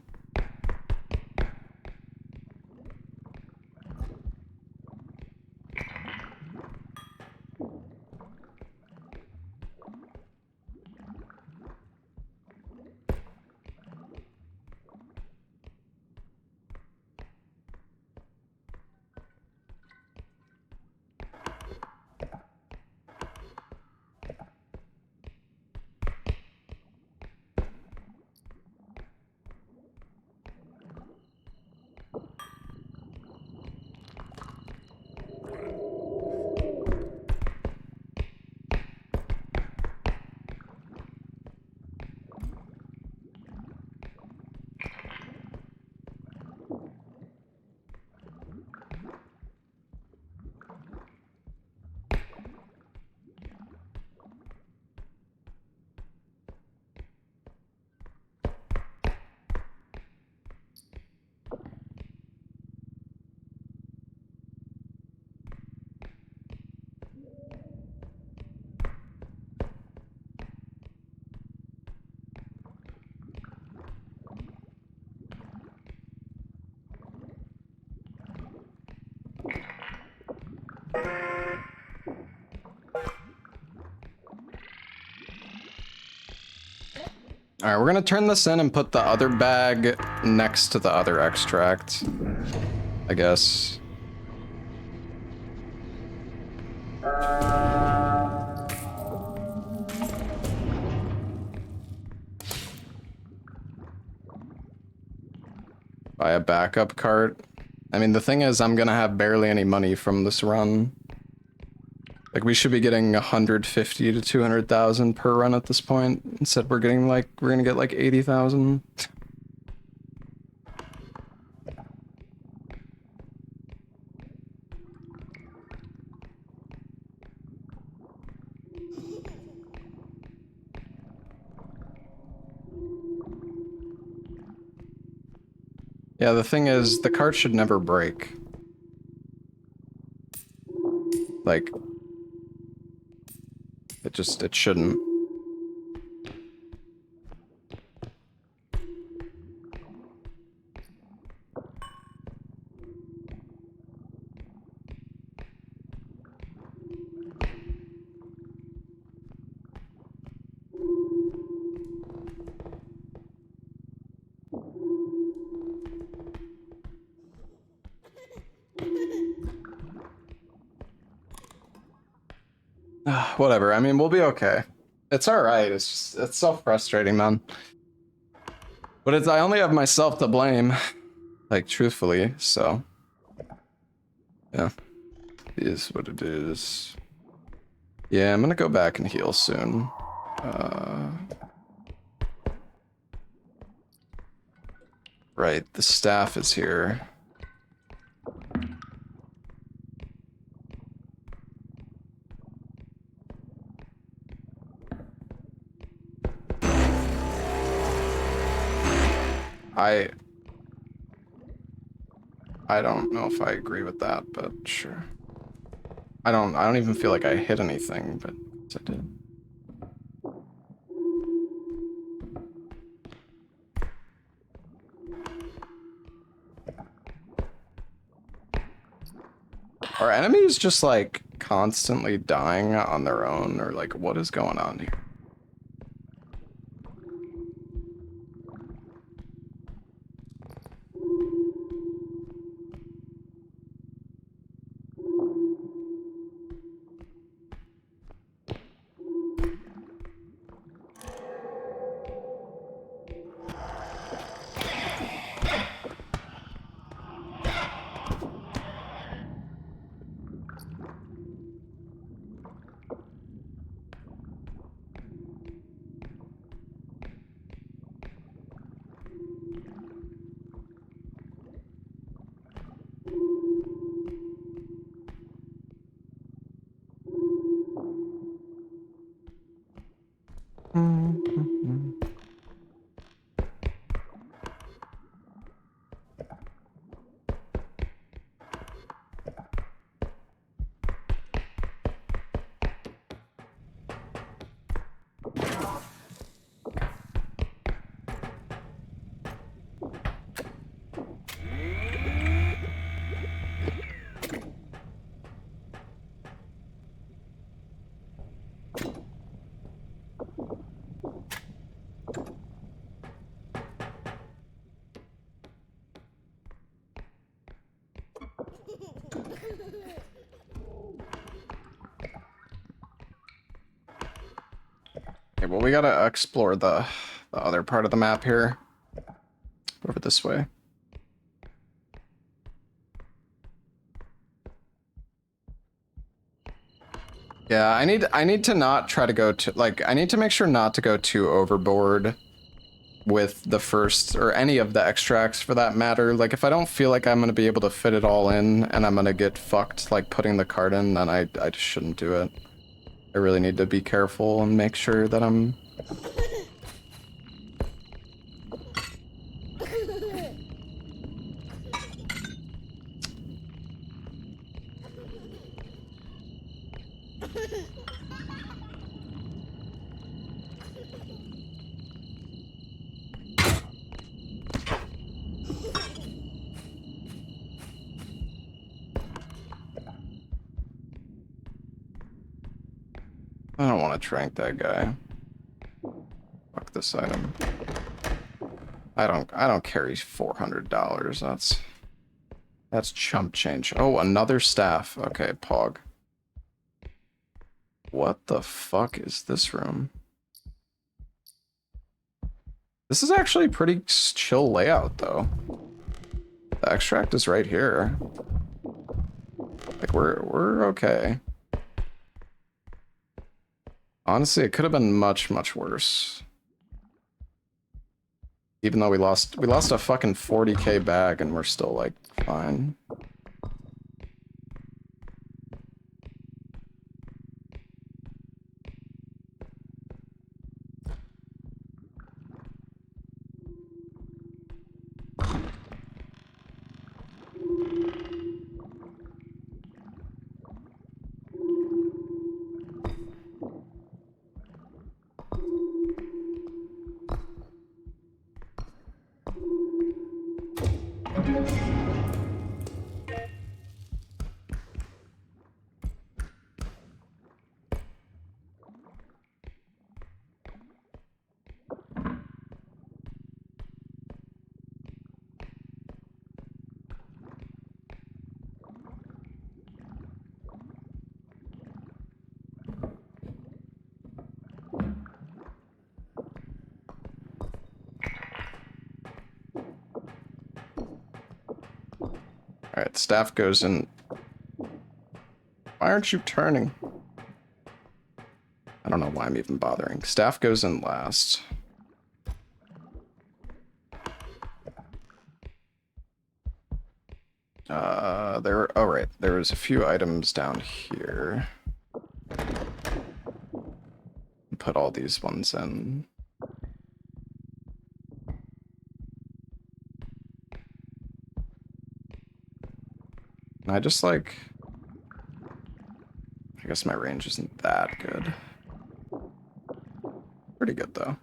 All right, we're gonna turn this in and put the other bag next to the other extract, I guess. Buy a backup cart. I mean, the thing is, I'm gonna have barely any money from this run. Like, we should be getting 150 to 200,000 per run at this point. Instead, we're gonna get like 80,000. Yeah, the thing is, the cart should never break. Like, it shouldn't. Whatever, I mean, we'll be okay. It's alright, it's just, it's so frustrating, man. But I only have myself to blame. Like, truthfully, so. Yeah. It is what it is. Yeah, I'm gonna go back and heal soon. Right, the staff is here. I don't know if I agree with that, but sure. I don't even feel like I hit anything, but I did. Are enemies just like constantly dying on their own, or like what is going on here? well, we gotta explore the other part of the map here. Over this way. Yeah, I need to not try to go to, like, I need to make sure not to go too overboard with the first, or any of the extracts for that matter. Like, if I don't feel like I'm gonna be able to fit it all in, and I'm gonna get fucked, like, putting the card in, then I just shouldn't do it. I really need to be careful and make sure that I'm... I don't want to trank that guy. Fuck this item. I don't carry $400. That's chump change. Oh, another staff. Okay, Pog. What the fuck is this room? This is actually a pretty chill layout, though. The extract is right here. Like, we're okay. Honestly, it could have been much, much worse. Even though we lost a fucking 40k bag and we're still, like, fine. Alright, staff goes in. Why aren't you turning? I don't know why I'm even bothering. Staff goes in last. Oh right, there was a few items down here. Put all these ones in. And I just like... I guess my range isn't that good. Pretty good though.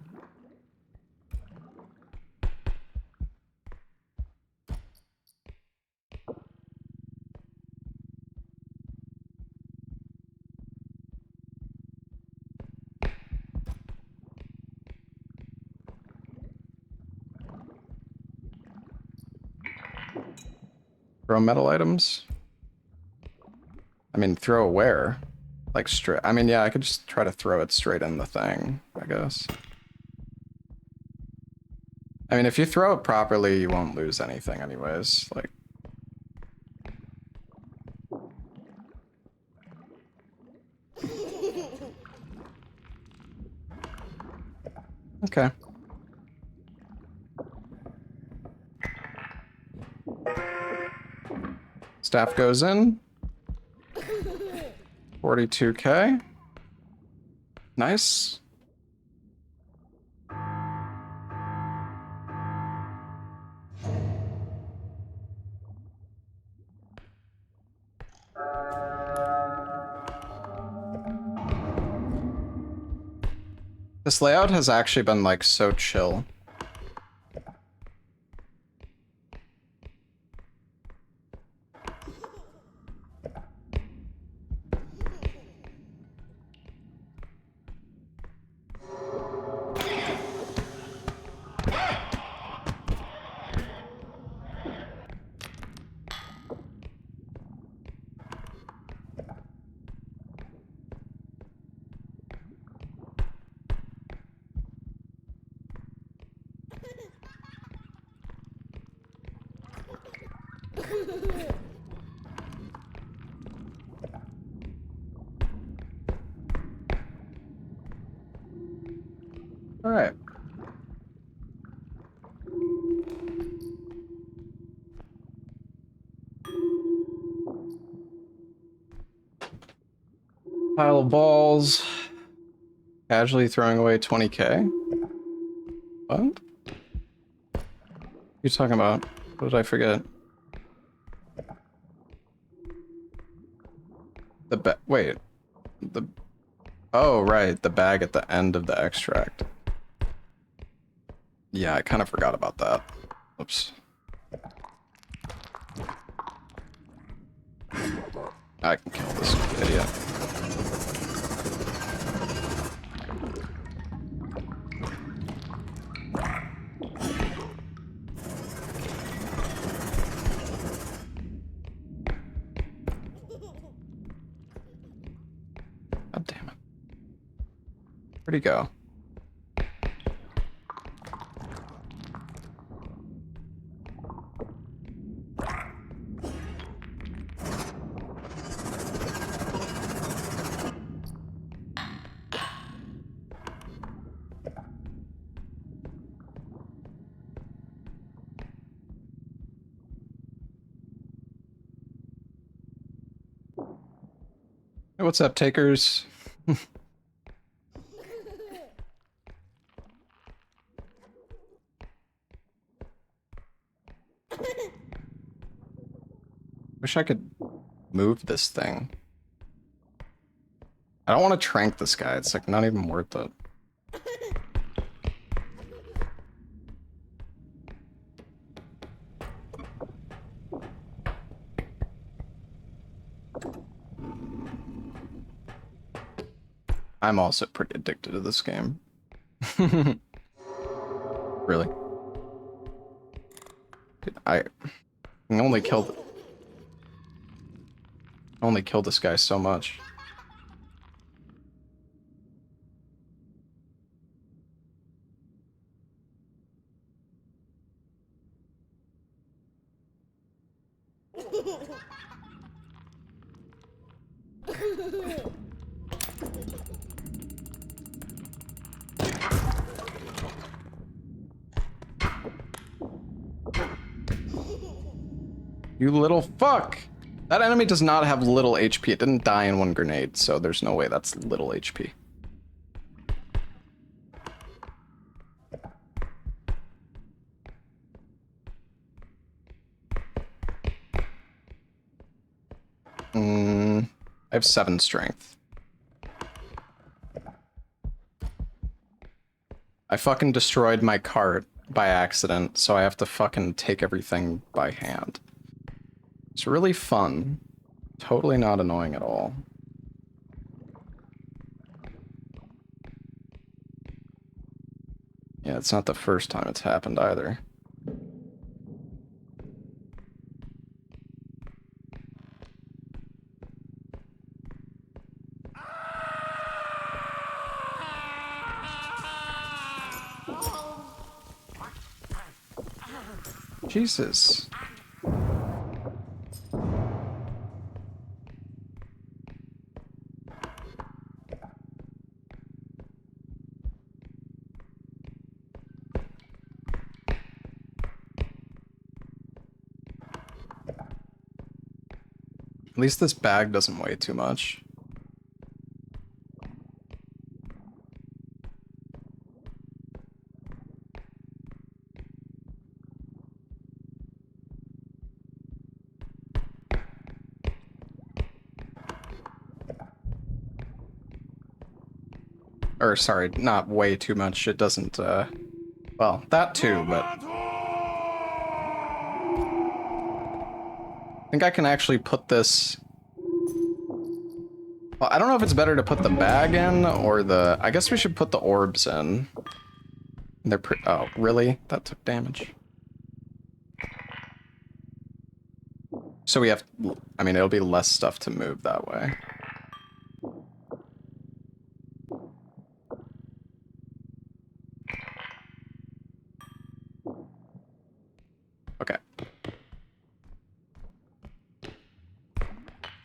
Throw metal items? I mean, throw where? Like straight... I mean, yeah, I could just try to throw it straight in the thing, I guess. I mean, if you throw it properly, you won't lose anything anyways. Like... Okay. Staff goes in. 42k. Nice. This layout has actually been, like, so chill. All right. Pile of balls. Casually throwing away 20K. What? You talking about? What did I forget? Wait. The Oh, right, the bag at the end of the extract. Yeah, I kind of forgot about that. Oops. I can kill this idiot. God damn it. Where'd he go? Hey, what's up, takers? Wish I could move this thing. I don't want to trank this guy. It's like not even worth it. I'm also pretty addicted to this game. Really? Dude, I can only kill this guy so much. You little fuck! That enemy does not have little HP. It didn't die in one grenade, so there's no way that's little HP. I have 7 strength. I fucking destroyed my cart by accident, so I have to fucking take everything by hand. It's really fun. Totally not annoying at all. Yeah, it's not the first time it's happened either. Jesus. At least this bag doesn't weigh too much. Or, sorry, not way too much. It doesn't, well, that too, but I think I can actually put this... Well, I don't know if it's better to put the bag in or the... I guess we should put the orbs in. They're oh, really? That took damage. So we have... I mean, it'll be less stuff to move that way. Okay.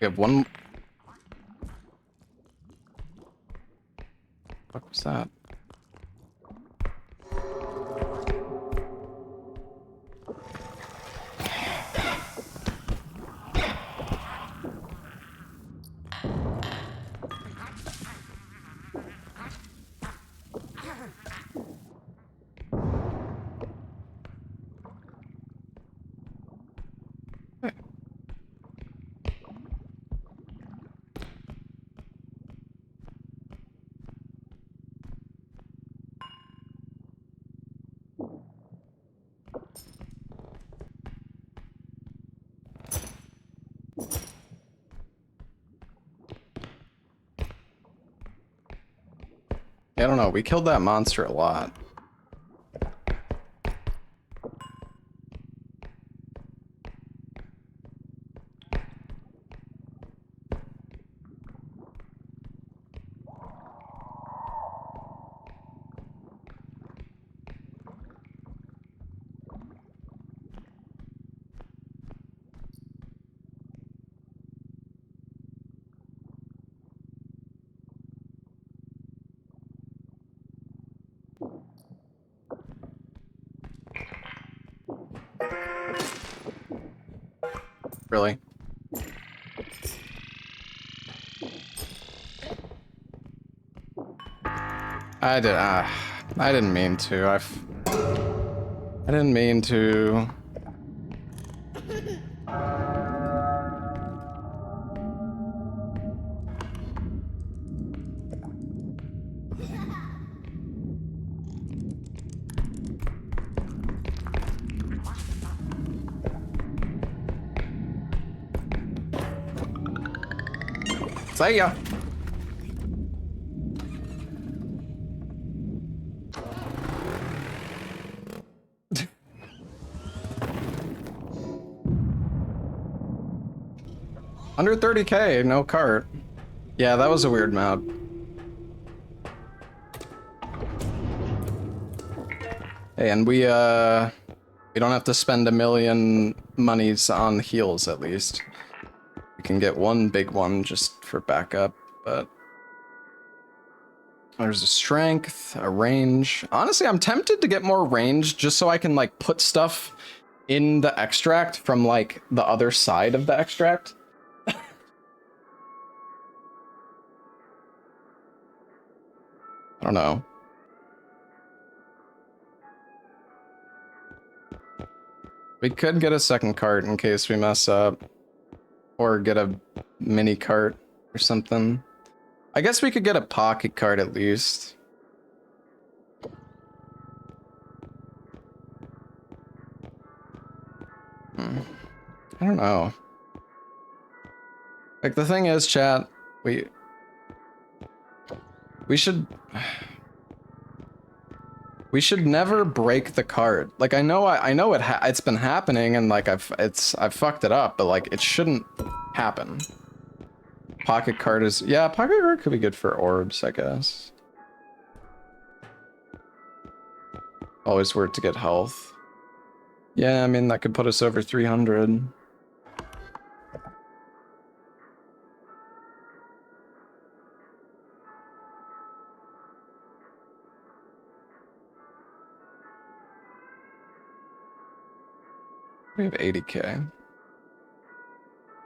We have one. What was that? I don't know. We killed that monster a lot. Really? I didn't mean to. I didn't mean to. See ya. Under 30K, no cart. Yeah, that was a weird map. Hey, and we don't have to spend a million monies on heals at least. We can get one big one just for backup, but there's a strength, a range. Honestly, I'm tempted to get more range just so I can like put stuff in the extract from like the other side of the extract. I don't know. We could get a second cart in case we mess up. Or get a mini cart or something. I guess we could get a pocket cart at least. I don't know. Like, the thing is, chat, we should never break the cart. Like, I know it's been happening and like I've fucked it up, but like it shouldn't happen. Pocket cart is, yeah, pocket cart could be good for orbs, I guess. Always worth to get health. Yeah, I mean that could put us over 300. We have 80K.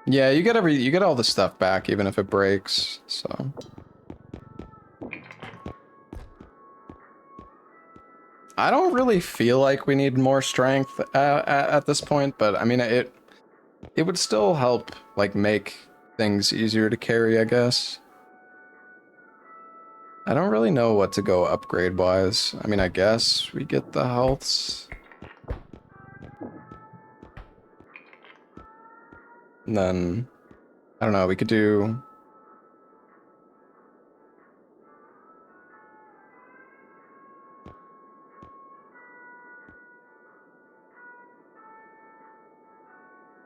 Yeah, you get all the stuff back even if it breaks, so. I don't really feel like we need more strength at this point, but I mean it would still help like make things easier to carry, I guess. I don't really know what to go upgrade wise. I mean, I guess we get the healths. And then, I don't know, we could do...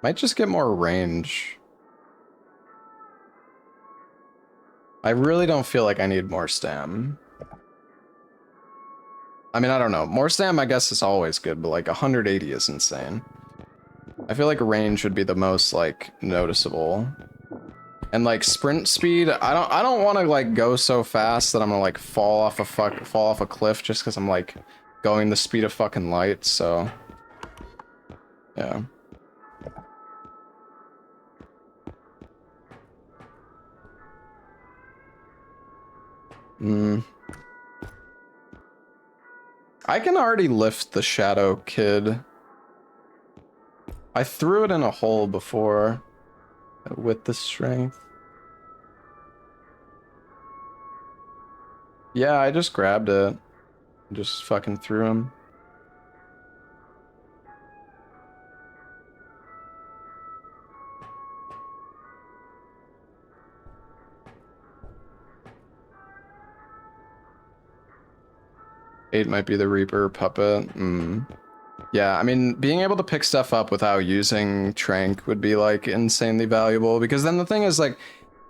Might just get more range. I really don't feel like I need more stam. I mean, I don't know. More stam, I guess, is always good, but like 180 is insane. I feel like range would be the most, like, noticeable. And like sprint speed, I don't want to like go so fast that I'm gonna like fall off a cliff just because I'm like going the speed of fucking light. So yeah. I can already lift the Shadow Kid. I threw it in a hole before with the strength. Yeah, I just grabbed it. Just fucking threw him. Eight might be the Reaper puppet. Yeah, I mean, being able to pick stuff up without using Trank would be like insanely valuable, because then the thing is like,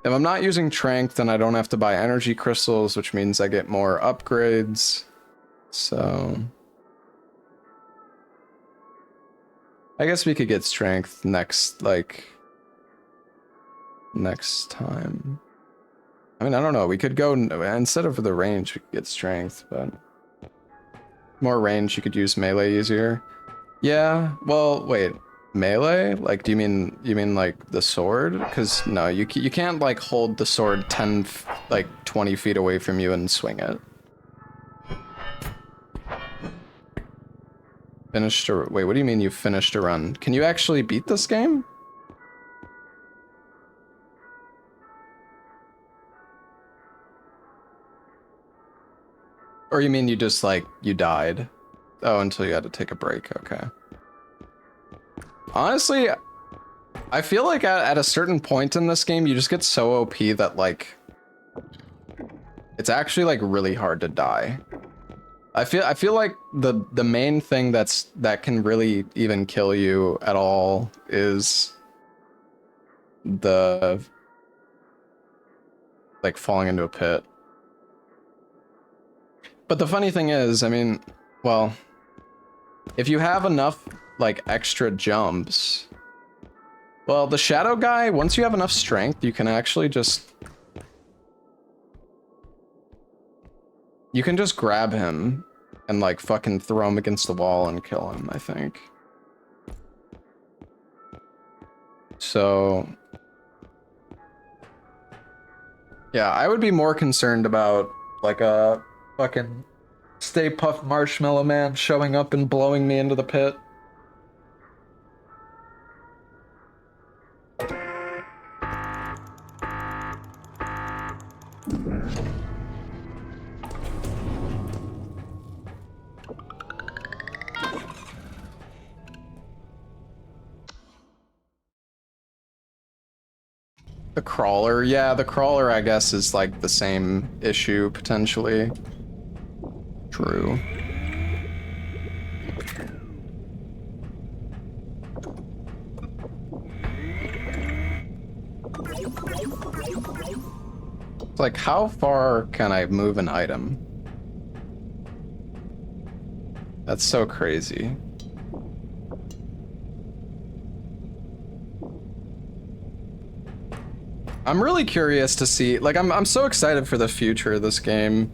if I'm not using Trank, then I don't have to buy energy crystals, which means I get more upgrades. So I guess we could get strength next time. I mean, I don't know. We could go instead of the range, we could get strength, but more range, you could use melee easier. Yeah. Well, wait. Melee? Like, do you mean like the sword? Because no, you can't like hold the sword 20 feet away from you and swing it. Finished a wait. What do you mean you finished a run? Can you actually beat this game? Or you mean you just like you died? Oh, until you had to take a break. Okay. Honestly, I feel like at a certain point in this game, you just get so OP that like it's actually like really hard to die. I feel like the main thing that can really even kill you at all is the like falling into a pit. But the funny thing is, I mean, well, if you have enough like extra jumps, well, the shadow guy, once you have enough strength, you can actually just grab him and like fucking throw him against the wall and kill him, I think. So yeah, I would be more concerned about like a fucking Stay Puft Marshmallow Man showing up and blowing me into the pit. The crawler, yeah, the crawler I guess is like the same issue potentially. True. It's like, how far can I move an item? That's so crazy. I'm really curious to see, like, I'm so excited for the future of this game.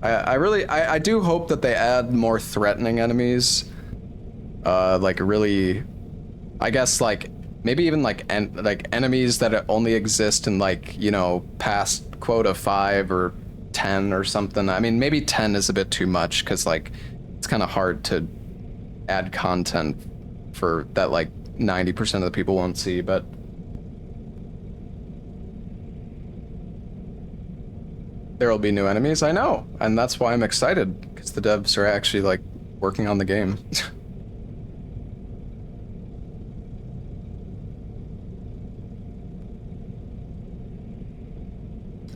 I do hope that they add more threatening enemies. Like really, I guess like maybe even like enemies that only exist in like, you know, past quota 5 or 10 or something. I mean, maybe 10 is a bit too much because like it's kind of hard to add content for that like 90% of the people won't see, but there will be new enemies, I know, and that's why I'm excited, because the devs are actually like working on the game.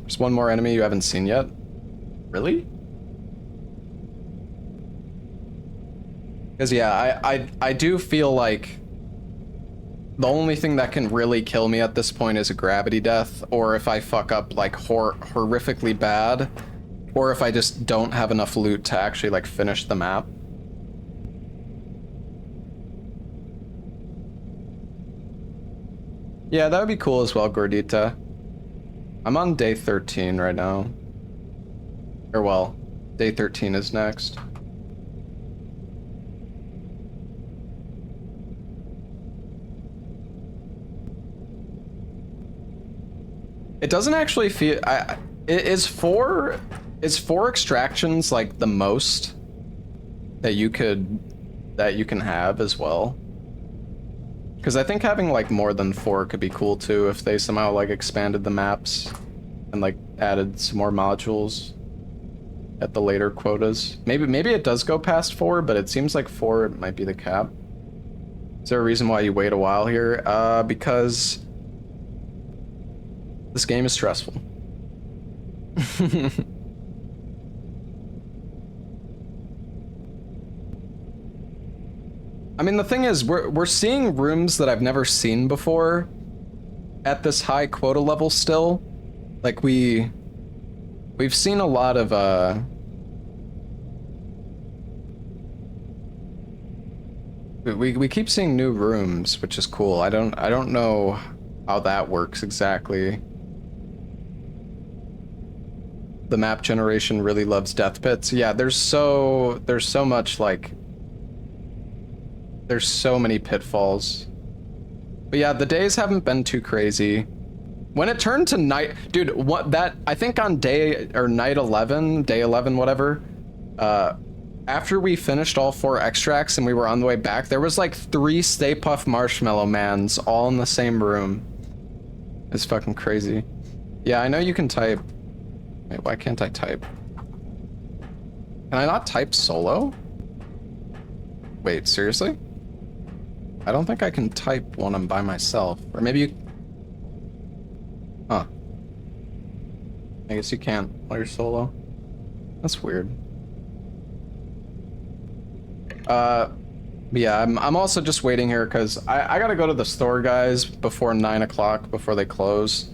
There's one more enemy you haven't seen yet. Really? Because yeah, I do feel like the only thing that can really kill me at this point is a gravity death, or if I fuck up like horrifically bad, or if I just don't have enough loot to actually like finish the map. Yeah, that would be cool as well, Gordita. I'm on day 13 right now. Or well, day 13 is next. It doesn't actually feel. Is four extractions like the most that you can have as well? Because I think having like more than 4 could be cool too if they somehow like expanded the maps and like added some more modules at the later quotas. Maybe it does go past 4, but it seems like 4 might be the cap. Is there a reason why you wait a while here? Because this game is stressful. I mean, the thing is, we're seeing rooms that I've never seen before at this high quota level still. Like we've seen a lot of we keep seeing new rooms, which is cool. I don't know how that works exactly. The map generation really loves death pits. Yeah, there's so much like there's so many pitfalls. But yeah, the days haven't been too crazy. When it turned to night, dude, I think on day or night 11, day 11, whatever, after we finished all 4 extracts and we were on the way back, there was like 3 Stay Puft Marshmallow Mans all in the same room. It's fucking crazy. Yeah, I know you can type. Wait, why can't I type? Can I not type solo? Wait, seriously? I don't think I can type when I'm by myself. Or maybe you... Huh. I guess you can't while you're solo. That's weird. Yeah, I'm also just waiting here because I gotta go to the store, guys, before 9 o'clock, before they close.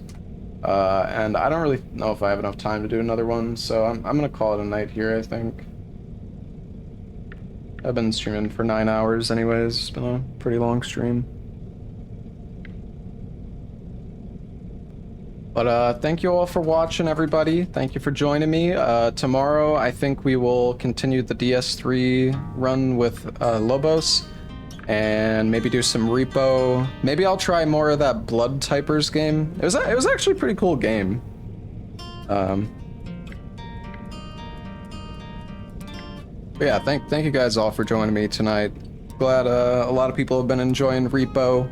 And I don't really know if I have enough time to do another one, so I'm gonna call it a night here, I think. I've been streaming for 9 hours anyways. It's been a pretty long stream. But thank you all for watching, everybody. Thank you for joining me. Tomorrow, I think we will continue the DS3 run with Lobos, and maybe do some R.E.P.O. Maybe I'll try more of that Blood Typers game. It was actually a pretty cool game. But yeah, thank you guys all for joining me tonight. Glad a lot of people have been enjoying R.E.P.O.